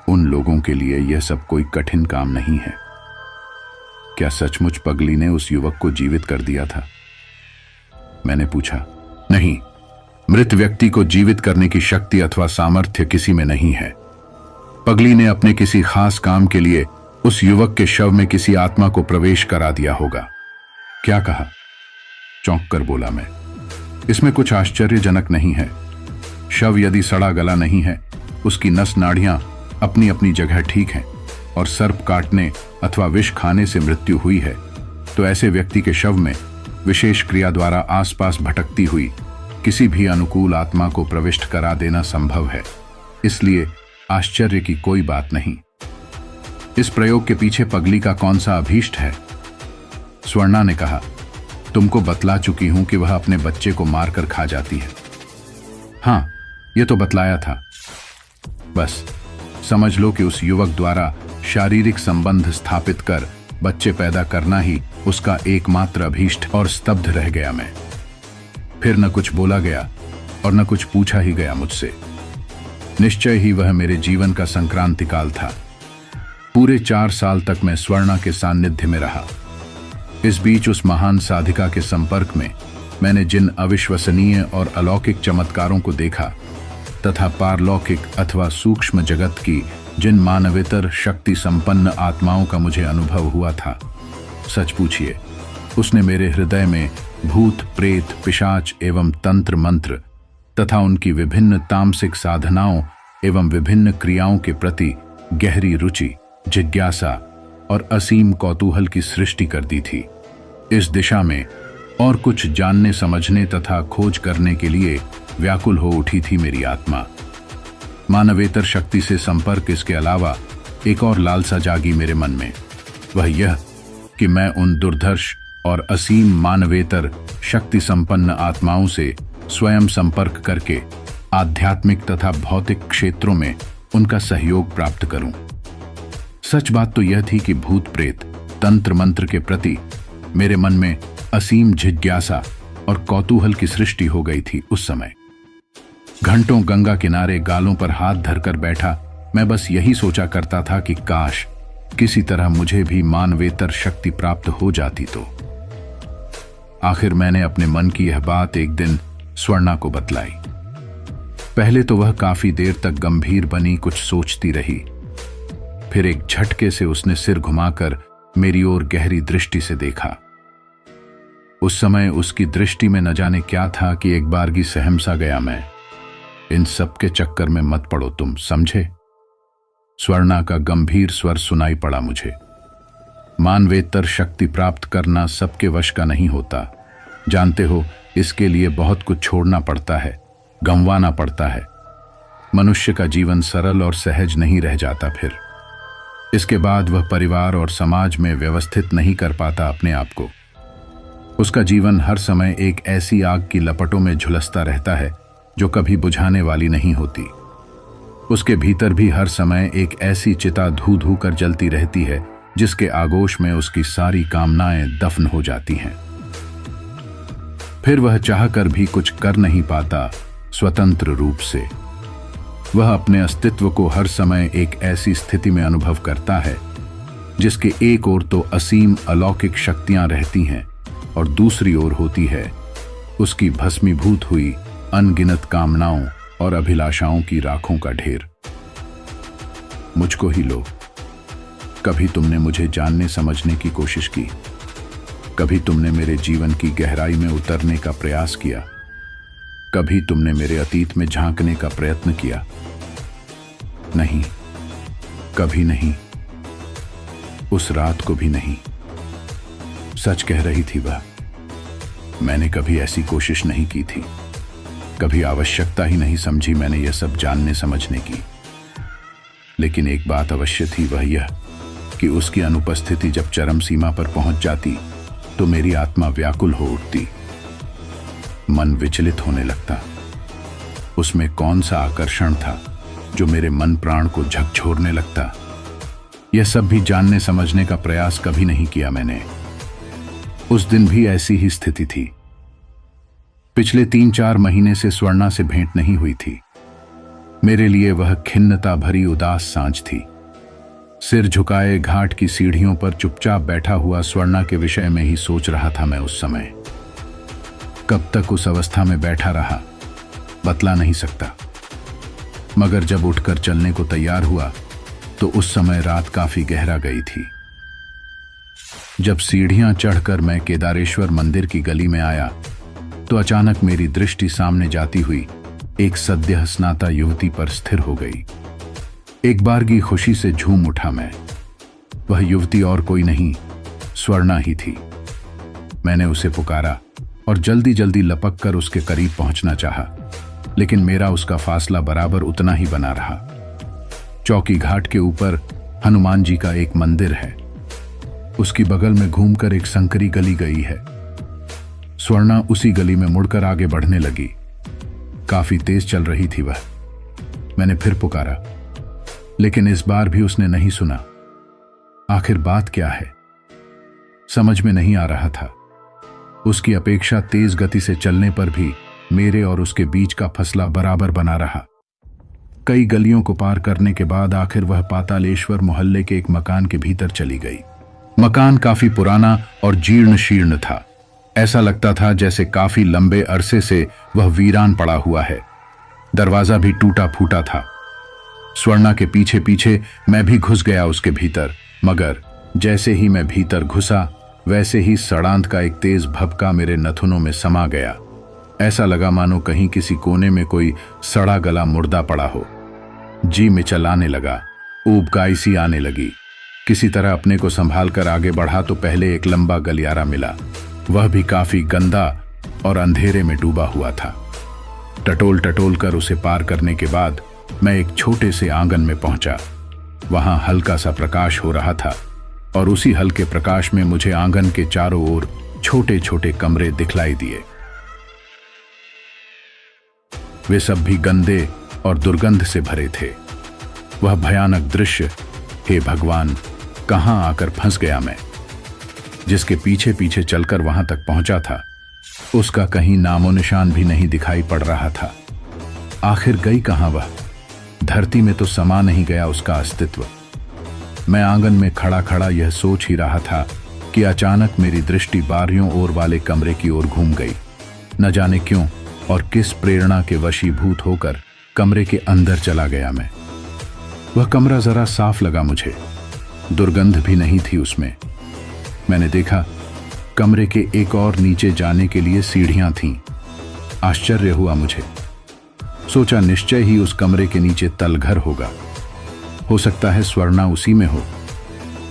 उन लोगों के लिए यह सब कोई कठिन काम नहीं है। क्या सचमुच पगली ने उस युवक को जीवित कर दिया था? मैंने पूछा। नहीं, मृत व्यक्ति को जीवित करने की शक्ति अथवा सामर्थ्य किसी में नहीं है। पगली ने अपने किसी खास काम के लिए उस युवक के शव में किसी आत्मा को प्रवेश करा दिया होगा। क्या कहा? चौंक कर बोला मैं। इसमें कुछ आश्चर्यजनक नहीं है। शव यदि सड़ा गला नहीं है, उसकी नस नाड़ियां अपनी अपनी जगह ठीक हैं, और सर्प काटने अथवा विष खाने से मृत्यु हुई है, तो ऐसे व्यक्ति के शव में विशेष क्रिया द्वारा आसपास भटकती हुई किसी भी अनुकूल आत्मा को प्रविष्ट करा देना संभव है। इसलिए आश्चर्य की कोई बात नहीं। इस प्रयोग के पीछे पगली का कौन सा अभीष्ट है? स्वर्णा ने कहा, तुमको बतला चुकी हूं कि वह अपने बच्चे को मारकर खा जाती है। हां, यह तो बतलाया था। बस समझ लो कि उस युवक द्वारा शारीरिक संबंध स्थापित कर बच्चे पैदा करना ही उसका एकमात्र अभीष्ट, और स्तब्ध रह गया मैं। फिर न कुछ बोला गया और न कुछ पूछा ही गया मुझसे। निश्चय ही वह मेरे जीवन का संक्रांति काल था। पूरे 4 साल तक मैं स्वर्णा के सान्निध्य में रहा। इस बीच उस महान साधिका के संपर्क में मैंने जिन अविश्वसनीय और अलौकिक चमत्कारों को देखा, तथा पारलौकिक अथवा सूक्ष्म जगत की जिन मानवेतर शक्ति संपन्न आत्माओं का मुझे अनुभव हुआ था, सच पूछिए, उसने मेरे हृदय में भूत प्रेत पिशाच एवं तंत्र मंत्र तथा उनकी विभिन्न तामसिक साधनाओं एवं विभिन्न क्रियाओं के प्रति गहरी रुचि, जिज्ञासा और असीम कौतूहल की सृष्टि कर दी थी। इस दिशा में और कुछ जानने समझने तथा खोज करने के लिए व्याकुल हो उठी थी मेरी आत्मा। मानवेतर शक्ति से संपर्क इसके अलावा एक और लालसा जागी मेरे मन में। वह यह कि मैं उन दुर्धर्ष और असीम मानवेतर शक्ति संपन्न आत्माओं से स्वयं संपर्क करके आध्यात्मिक तथा भौतिक क्षेत्रों में उनका सहयोग प्राप्त करूं। सच बात तो यह थी कि भूत प्रेत तंत्र मंत्र के प्रति मेरे मन में असीम जिज्ञासा और कौतूहल की सृष्टि हो गई थी। उस समय घंटों गंगा किनारे गालों पर हाथ धरकर बैठा मैं बस यही सोचा करता था कि काश किसी तरह मुझे भी मानवेतर शक्ति प्राप्त हो जाती तो। आखिर मैंने अपने मन की यह बात एक दिन स्वर्णा को बतलाई। पहले तो वह काफी देर तक गंभीर बनी कुछ सोचती रही। फिर एक झटके से उसने सिर घुमाकर मेरी ओर गहरी दृष्टि से देखा। उस समय उसकी दृष्टि में न जाने क्या था कि एक बारगी सहम सा गया मैं। इन सब के चक्कर में मत पड़ो तुम, समझे? स्वर्णा का गंभीर स्वर सुनाई पड़ा मुझे। मानवेतर शक्ति प्राप्त करना सबके वश का नहीं होता, जानते हो। इसके लिए बहुत कुछ छोड़ना पड़ता है, गंवाना पड़ता है। मनुष्य का जीवन सरल और सहज नहीं रह जाता। फिर इसके बाद वह परिवार और समाज में व्यवस्थित नहीं कर पाता अपने आप को। उसका जीवन हर समय एक ऐसी आग की लपटों में झुलसता रहता है जो कभी बुझाने वाली नहीं होती। उसके भीतर भी हर समय एक ऐसी चिता धू धू कर जलती रहती है जिसके आगोश में उसकी सारी कामनाएं दफन हो जाती हैं। फिर वह चाहकर भी कुछ कर नहीं पाता स्वतंत्र रूप से। वह अपने अस्तित्व को हर समय एक ऐसी स्थिति में अनुभव करता है जिसके एक ओर तो असीम अलौकिक शक्तियां रहती हैं और दूसरी ओर होती है उसकी भस्मीभूत हुई अनगिनत कामनाओं और अभिलाषाओं की राखों का ढेर। मुझको ही लो। कभी तुमने मुझे जानने समझने की कोशिश की? कभी तुमने मेरे जीवन की गहराई में उतरने का प्रयास किया? कभी तुमने मेरे अतीत में झांकने का प्रयत्न किया? नहीं, कभी नहीं। उस रात को भी नहीं। सच कह रही थी वह। मैंने कभी ऐसी कोशिश नहीं की थी। कभी आवश्यकता ही नहीं समझी मैंने यह सब जानने समझने की। लेकिन एक बात अवश्य थी, वह यह कि उसकी अनुपस्थिति जब चरम सीमा पर पहुंच जाती तो मेरी आत्मा व्याकुल हो उठती, मन विचलित होने लगता। उसमें कौन सा आकर्षण था जो मेरे मन प्राण को झकझोरने लगता? यह सब भी जानने समझने का प्रयास कभी नहीं किया मैंने। उस दिन भी ऐसी ही स्थिति थी। पिछले 3-4 महीने से स्वर्णा से भेंट नहीं हुई थी। मेरे लिए वह खिन्नता भरी उदास सांझ थी। सिर झुकाए घाट की सीढ़ियों पर चुपचाप बैठा हुआ स्वर्णा के विषय में ही सोच रहा था मैं उस समय। कब तक उस अवस्था में बैठा रहा बतला नहीं सकता, मगर जब उठकर चलने को तैयार हुआ तो उस समय रात काफी गहरा गई थी। जब सीढ़ियां चढ़कर मैं केदारेश्वर मंदिर की गली में आया तो अचानक मेरी दृष्टि सामने जाती हुई एक सद्य स्नाता युवती पर स्थिर हो गई। एक बारगी खुशी से झूम उठा मैं। वह युवती और कोई नहीं, स्वर्णा ही थी। मैंने उसे पुकारा और जल्दी जल्दी लपक कर उसके करीब पहुंचना चाहा, लेकिन मेरा उसका फासला बराबर उतना ही बना रहा। चौकी घाट के ऊपर हनुमान जी का एक मंदिर है। उसकी बगल में घूमकर एक संकरी गली गई है। स्वर्णा उसी गली में मुड़कर आगे बढ़ने लगी। काफी तेज चल रही थी वह। मैंने फिर पुकारा, लेकिन इस बार भी उसने नहीं सुना। आखिर बात क्या है समझ में नहीं आ रहा था। उसकी अपेक्षा तेज गति से चलने पर भी मेरे और उसके बीच का फसला बराबर बना रहा। कई गलियों को पार करने के बाद आखिर वह पातालेश्वर मोहल्ले के एक मकान के भीतर चली गई। मकान काफी पुराना और जीर्ण शीर्ण था। ऐसा लगता था जैसे काफी लंबे अरसे से वह वीरान पड़ा हुआ है। दरवाजा भी टूटा फूटा था। स्वर्णा के पीछे पीछे मैं भी घुस गया उसके भीतर, मगर जैसे ही मैं भीतर घुसा वैसे ही सड़ांत का एक तेज भभका मेरे नथुनों में समा गया। ऐसा लगा मानो कहीं किसी कोने में कोई सड़ा गला मुर्दा पड़ा हो। जी मिचलाने लगा, ऊबकाई सी आने लगी। किसी तरह अपने को संभाल कर आगे बढ़ा तो पहले एक लंबा गलियारा मिला। वह भी काफी गंदा और अंधेरे में डूबा हुआ था। टटोल टटोल कर उसे पार करने के बाद मैं एक छोटे से आंगन में पहुंचा। वहां हल्का सा प्रकाश हो रहा था और उसी हल्के प्रकाश में मुझे आंगन के चारों ओर छोटे छोटे कमरे दिखलाई दिए। वे सब भी गंदे और दुर्गंध से भरे थे। वह भयानक दृश्य, हे भगवान, कहां आकर फंस गया मैं। जिसके पीछे पीछे चलकर वहां तक पहुंचा था उसका कहीं नामो निशान भी नहीं दिखाई पड़ रहा था। आखिर गई कहां वह? धरती में तो समा नहीं गया उसका अस्तित्व। मैं आंगन में खड़ा खड़ा यह सोच ही रहा था कि अचानक मेरी दृष्टि बारियों ओर वाले कमरे की ओर घूम गई। न जाने क्यों और किस प्रेरणा के वशीभूत होकर कमरे के अंदर चला गया मैं। वह कमरा जरा साफ लगा मुझे, दुर्गंध भी नहीं थी उसमें। मैंने देखा कमरे के एक और नीचे जाने के लिए सीढ़ियां थीं। आश्चर्य हुआ मुझे। सोचा निश्चय ही उस कमरे के नीचे तलघर होगा, हो सकता है स्वर्णा उसी में हो।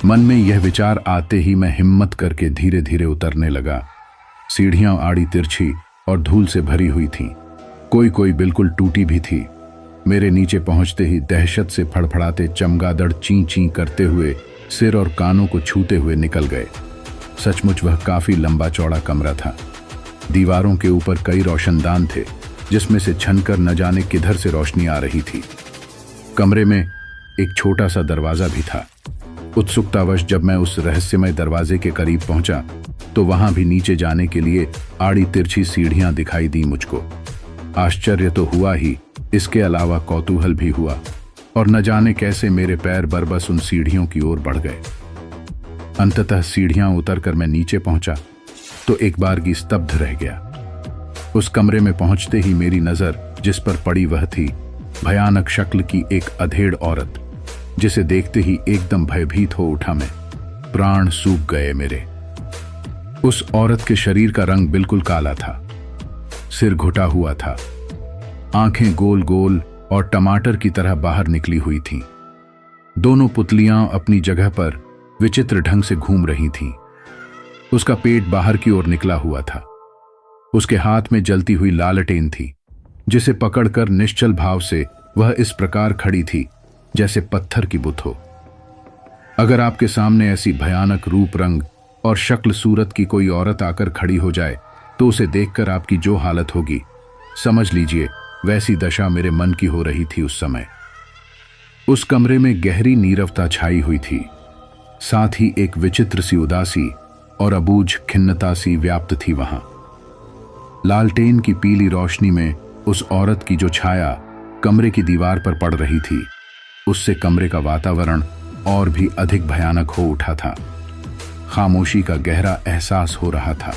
मन में यह विचार आते ही मैं हिम्मत करके धीरे धीरे उतरने लगा। सीढ़ियां आड़ी तिरछी और धूल से भरी हुई थीं, कोई बिल्कुल टूटी भी थी। मेरे नीचे पहुंचते ही दहशत से फड़फड़ाते चमगादड़ ची ची करते हुए सिर और कानों को छूते हुए निकल गए। सचमुच वह काफी लंबा चौड़ा कमरा था। दीवारों के ऊपर कई रोशनदान थे, जिसमें से छनकर न जाने किधर से रोशनी आ रही थी। कमरे में एक छोटा सा दरवाजा भी था। उत्सुकतावश जब मैं उस रहस्यमय दरवाजे के करीब पहुंचा तो वहां भी नीचे जाने के लिए आड़ी तिरछी सीढ़ियां दिखाई दी मुझको। आश्चर्य तो हुआ ही, इसके अलावा कौतूहल भी हुआ, और न जाने कैसे मेरे पैर बरबस उन सीढ़ियों की ओर बढ़ गए। अंततः सीढ़ियां उतरकर मैं नीचे पहुंचा तो एक बार की स्तब्ध रह गया। उस कमरे में पहुंचते ही मेरी नजर जिस पर पड़ी वह थी भयानक शक्ल की एक अधेड़ औरत, जिसे देखते ही एकदम भयभीत हो उठा मैं। प्राण सूख गए मेरे। उस औरत के शरीर का रंग बिल्कुल काला था, सिर घुटा हुआ था, आंखें गोल गोल और टमाटर की तरह बाहर निकली हुई थीं। दोनों पुतलियां अपनी जगह पर विचित्र ढंग से घूम रही थीं। उसका पेट बाहर की ओर निकला हुआ था। उसके हाथ में जलती हुई लालटेन थी, जिसे पकड़कर निश्चल भाव से वह इस प्रकार खड़ी थी जैसे पत्थर की बुत हो। अगर आपके सामने ऐसी भयानक रूप रंग और शक्ल सूरत की कोई औरत आकर खड़ी हो जाए तो उसे देखकर आपकी जो हालत होगी, समझ लीजिए वैसी दशा मेरे मन की हो रही थी उस समय। उस कमरे में गहरी नीरवता छाई हुई थी, साथ ही एक विचित्र सी उदासी और अबूझ खिन्नता सी व्याप्त थी वहां। लालटेन की पीली रोशनी में उस औरत की जो छाया कमरे की दीवार पर पड़ रही थी, उससे कमरे का वातावरण और भी अधिक भयानक हो उठा था। खामोशी का गहरा एहसास हो रहा था।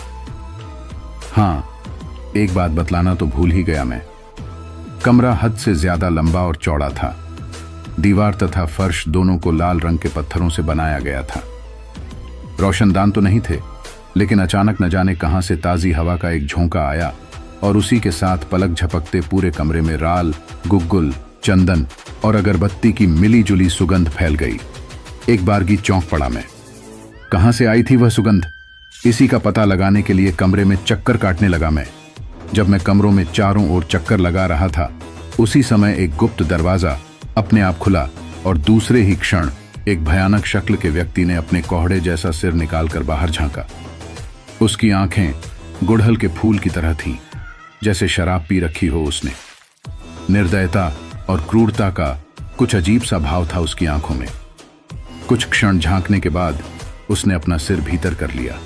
हाँ, एक बात बतलाना तो भूल ही गया मैं। कमरा हद से ज्यादा लंबा और चौड़ा था। दीवार तथा फर्श दोनों को लाल रंग के पत्थरों से बनाया गया था। रोशनदान तो नहीं थे, लेकिन अचानक न जाने कहां से ताजी हवा का एक झोंका आया और उसी के साथ पलक झपकते पूरे कमरे में राल, गुग्गुल, चंदन और अगरबत्ती की मिली जुली सुगंध फैल गई। एक बारगी चौंक पड़ा मैं। कहां से आई थी वह सुगंध? इसी का पता लगाने के लिए कमरे में चक्कर काटने लगा मैं। जब मैं कमरों में चारों ओर चक्कर लगा रहा था, उसी समय एक गुप्त दरवाजा अपने आप खुला और दूसरे ही क्षण एक भयानक शक्ल के व्यक्ति ने अपने कोहड़े जैसा सिर निकालकर बाहर झांका। उसकी आंखें गुड़हल के फूल की तरह थीं, जैसे शराब पी रखी हो उसने। निर्दयता और क्रूरता का कुछ अजीब सा भाव था उसकी आंखों में। कुछ क्षण झांकने के बाद उसने अपना सिर भीतर कर लिया।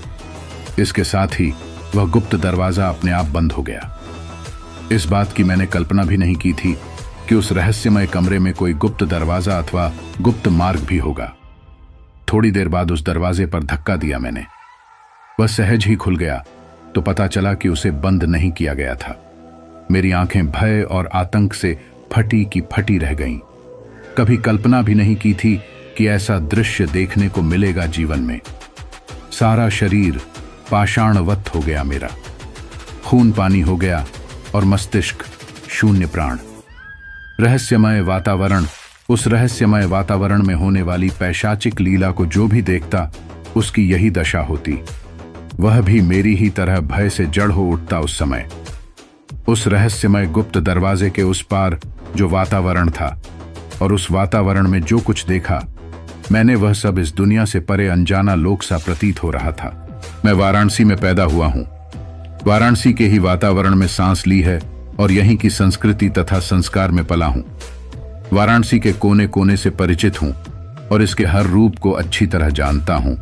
इसके साथ ही वह गुप्त दरवाजा अपने आप बंद हो गया। इस बात की मैंने कल्पना भी नहीं की थी कि उस रहस्यमय कमरे में कोई गुप्त दरवाजा अथवा गुप्त मार्ग भी होगा। थोड़ी देर बाद उस दरवाजे पर धक्का दिया मैंने। वह सहज ही खुल गया तो पता चला कि उसे बंद नहीं किया गया था। मेरी आंखें भय और आतंक से फटी की फटी रह गईं। कभी कल्पना भी नहीं की थी कि ऐसा दृश्य देखने को मिलेगा जीवन में। सारा शरीर पाषाणवत हो गया मेरा, खून पानी हो गया और मस्तिष्क शून्य प्राण। रहस्यमय वातावरण, उस रहस्यमय वातावरण में होने वाली पैशाचिक लीला को जो भी देखता उसकी यही दशा होती। वह भी मेरी ही तरह भय से जड़ हो उठता उस समय। उस रहस्यमय गुप्त दरवाजे के उस पार जो वातावरण था और उस वातावरण में जो कुछ देखा मैंने, वह सब इस दुनिया से परे अनजाना लोक सा प्रतीत हो रहा था। मैं वाराणसी में पैदा हुआ हूं, वाराणसी के ही वातावरण में सांस ली है और यहीं की संस्कृति तथा संस्कार में पला हूं। वाराणसी के कोने कोने से परिचित हूं और इसके हर रूप को अच्छी तरह जानता हूं।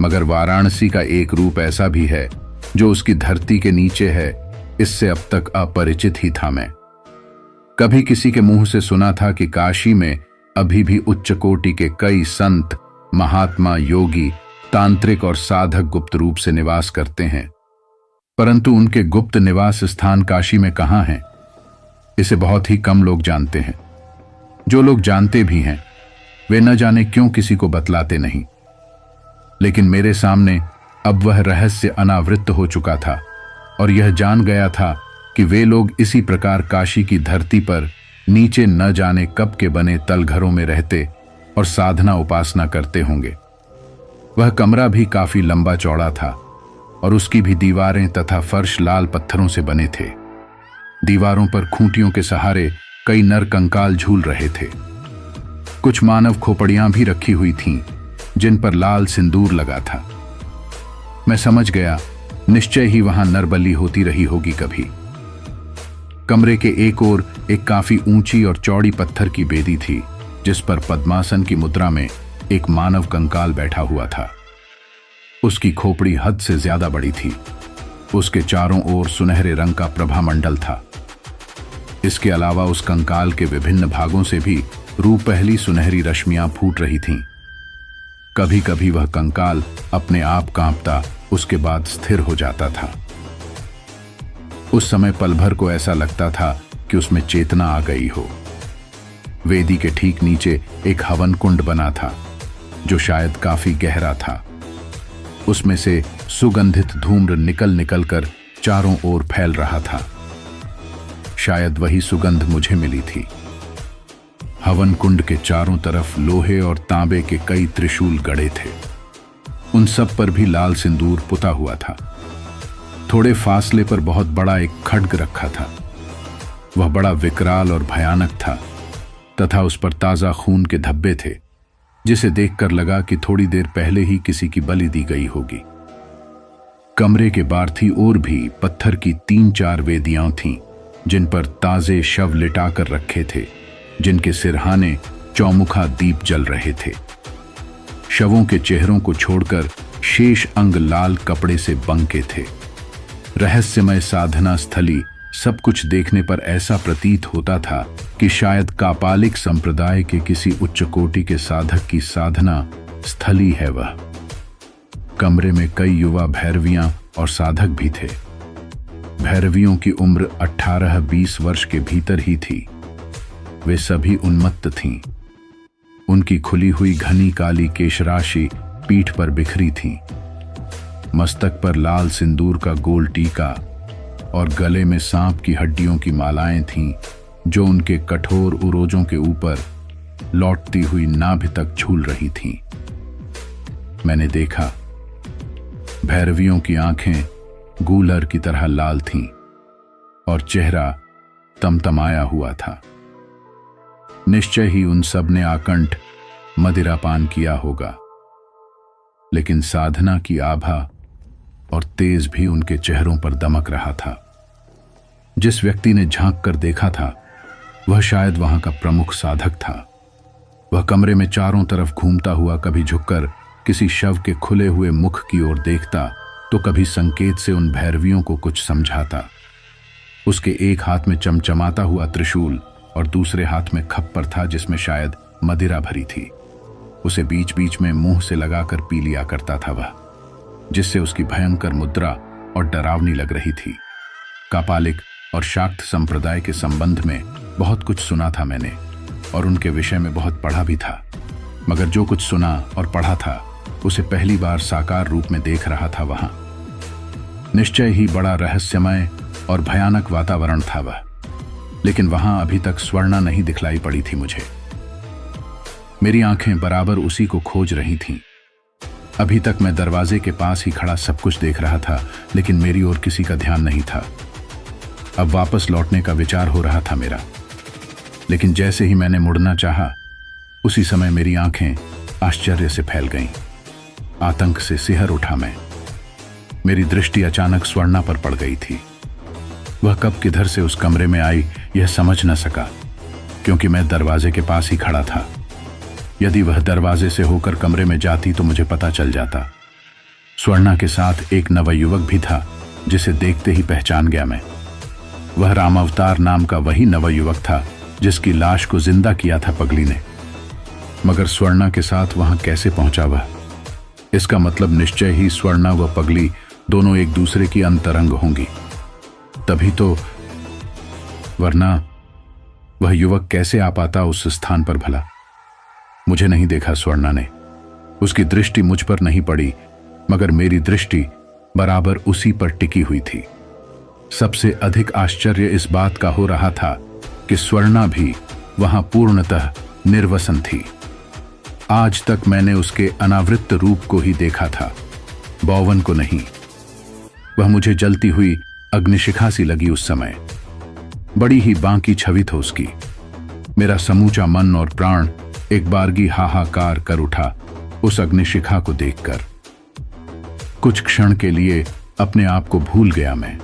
मगर वाराणसी का एक रूप ऐसा भी है जो उसकी धरती के नीचे है, इससे अब तक अपरिचित ही था मैं। कभी किसी के मुंह से सुना था कि काशी में अभी भी उच्च कोटि के कई संत, महात्मा, योगी, तांत्रिक और साधक गुप्त रूप से निवास करते हैं, परंतु उनके गुप्त निवास स्थान काशी में कहां हैं? इसे बहुत ही कम लोग जानते हैं। जो लोग जानते भी हैं वे न जाने क्यों किसी को बतलाते नहीं। लेकिन मेरे सामने अब वह रहस्य अनावृत हो चुका था और यह जान गया था कि वे लोग इसी प्रकार काशी की धरती पर नीचे न जाने कब के बने तलघरों में रहते और साधना उपासना करते होंगे। वह कमरा भी काफी लंबा चौड़ा था और उसकी भी दीवारें तथा फर्श लाल पत्थरों से बने थे। दीवारों पर खूंटियों के सहारे कई नर कंकाल झूल रहे थे। कुछ मानव खोपड़ियां भी रखी हुई थीं, जिन पर लाल सिंदूर लगा था। मैं समझ गया, निश्चय ही वहां नरबली होती रही होगी कभी। कमरे के एक ओर एक काफी ऊंची और चौड़ी पत्थर की बेदी थी, जिस पर पद्मासन की मुद्रा में एक मानव कंकाल बैठा हुआ था। उसकी खोपड़ी हद से ज्यादा बड़ी थी। उसके चारों ओर सुनहरे रंग का प्रभामंडल था। इसके अलावा उस कंकाल के विभिन्न भागों से भी रूपहली सुनहरी रश्मियां फूट रही थीं। कभी कभी वह कंकाल अपने आप कांपता, उसके बाद स्थिर हो जाता था। उस समय पल भर को ऐसा लगता था कि उसमें चेतना आ गई हो। वेदी के ठीक नीचे एक हवन कुंड बना था, जो शायद काफी गहरा था। उसमें से सुगंधित धूम्र निकल निकल कर चारों ओर फैल रहा था। शायद वही सुगंध मुझे मिली थी। हवन कुंड के चारों तरफ लोहे और तांबे के कई त्रिशूल गड़े थे। उन सब पर भी लाल सिंदूर पुता हुआ था। थोड़े फासले पर बहुत बड़ा एक खड्ग रखा था। वह बड़ा विकराल और भयानक था तथा उस पर ताजा खून के धब्बे थे, जिसे देखकर लगा कि थोड़ी देर पहले ही किसी की बलि दी गई होगी। कमरे के बारथी ओर भी पत्थर की 3-4 वेदियां थीं, जिन पर ताजे शव लिटाकर रखे थे, जिनके सिरहाने चौमुखा दीप जल रहे थे। शवों के चेहरों को छोड़कर शेष अंग लाल कपड़े से बंके थे। रहस्यमय साधना स्थली सब कुछ देखने पर ऐसा प्रतीत होता था कि शायद कापालिक संप्रदाय के किसी उच्च कोटि के साधक की साधना स्थली है वह। कमरे में कई युवा भैरवियां और साधक भी थे। भैरवियों की उम्र 18-20 वर्ष के भीतर ही थी। वे सभी उन्मत्त थीं। उनकी खुली हुई घनी काली केशराशि पीठ पर बिखरी थी। मस्तक पर लाल सिंदूर का गोल टीका और गले में सांप की हड्डियों की मालाएं थीं, जो उनके कठोर उरोजों के ऊपर लौटती हुई नाभि तक झूल रही थीं। मैंने देखा, भैरवियों की आंखें गूलर की तरह लाल थीं और चेहरा तमतमाया हुआ था। निश्चय ही उन सब ने आकंठ मदिरापान किया होगा, लेकिन साधना की आभा और तेज भी उनके चेहरों पर दमक रहा था। जिस व्यक्ति ने झांक कर देखा था, वह शायद वहां का प्रमुख साधक था। वह कमरे में चारों तरफ घूमता हुआ कभी झुककर किसी शव के खुले हुए मुख की ओर देखता, तो कभी संकेत से उन भैरवियों को कुछ समझाता। उसके एक हाथ में चमचमाता हुआ त्रिशूल और दूसरे हाथ में खप्पर था, जिसमें शायद मदिरा भरी थी। उसे बीच बीच में मुंह से लगाकर पी लिया करता था वह, जिससे उसकी भयंकर मुद्रा और डरावनी लग रही थी। कापालिक और शाक्त संप्रदाय के संबंध में बहुत कुछ सुना था मैंने, और उनके विषय में बहुत पढ़ा भी था, मगर जो कुछ सुना और पढ़ा था उसे पहली बार साकार रूप में देख रहा था वहां। निश्चय ही बड़ा रहस्यमय और भयानक वातावरण था वह, लेकिन वहां अभी तक स्वर्णा नहीं दिखलाई पड़ी थी मुझे। मेरी आंखें बराबर उसी को खोज रही थीं। अभी तक मैं दरवाजे के पास ही खड़ा सब कुछ देख रहा था, लेकिन मेरी ओर किसी का ध्यान नहीं था। अब वापस लौटने का विचार हो रहा था मेरा, लेकिन जैसे ही मैंने मुड़ना चाहा, उसी समय मेरी आंखें आश्चर्य से फैल गईं। आतंक से सिहर उठा मैं। मेरी दृष्टि अचानक स्वर्णा पर पड़ गई थी। वह कब किधर से उस कमरे में आई यह समझ न सका, क्योंकि मैं दरवाजे के पास ही खड़ा था। यदि वह दरवाजे से होकर कमरे में जाती तो मुझे पता चल जाता। स्वर्णा के साथ एक नवयुवक भी था, जिसे देखते ही पहचान गया मैं। वह रामावतार नाम का वही नवयुवक था जिसकी लाश को जिंदा किया था पगली ने। मगर स्वर्णा के साथ वहां कैसे पहुंचा वह? इसका मतलब निश्चय ही स्वर्णा व पगली दोनों एक दूसरे की अंतरंग होंगी। तभी तो, वरना वह युवक कैसे आ पाता उस स्थान पर भला? मुझे नहीं देखा स्वर्णा ने। उसकी दृष्टि मुझ पर नहीं पड़ी, मगर मेरी दृष्टि बराबर उसी पर टिकी हुई थी। सबसे अधिक आश्चर्य इस बात का हो रहा था कि स्वर्णा भी वहां पूर्णतः निर्वसन थी। आज तक मैंने उसके अनावृत रूप को ही देखा था, बौवन को नहीं। वह मुझे जलती हुई अग्निशिखा सी लगी उस समय। बड़ी ही बांकी छवि थी उसकी। मेरा समूचा मन और प्राण एक बारगी हाहाकार कर उठा उस अग्निशिखा को देखकर। कुछ क्षण के लिए अपने आप को भूल गया मैं।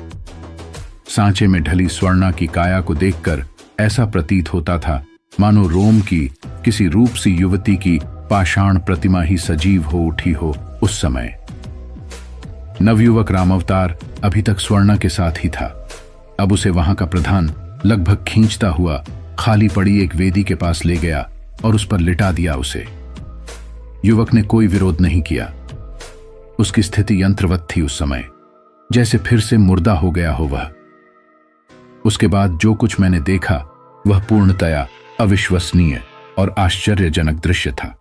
सांचे में ढली स्वर्णा की काया को देखकर ऐसा प्रतीत होता था मानो रोम की किसी रूप सी युवती की पाषाण प्रतिमा ही सजीव हो उठी हो उस समय। नवयुवक रामावतार अभी तक स्वर्णा के साथ ही था। अब उसे वहां का प्रधान लगभग खींचता हुआ खाली पड़ी एक वेदी के पास ले गया और उस पर लिटा दिया उसे। युवक ने कोई विरोध नहीं किया। उसकी स्थिति यंत्रवत थी उस समय, जैसे फिर से मुर्दा हो गया हो वह। उसके बाद जो कुछ मैंने देखा वह पूर्णतया अविश्वसनीय और आश्चर्यजनक दृश्य था।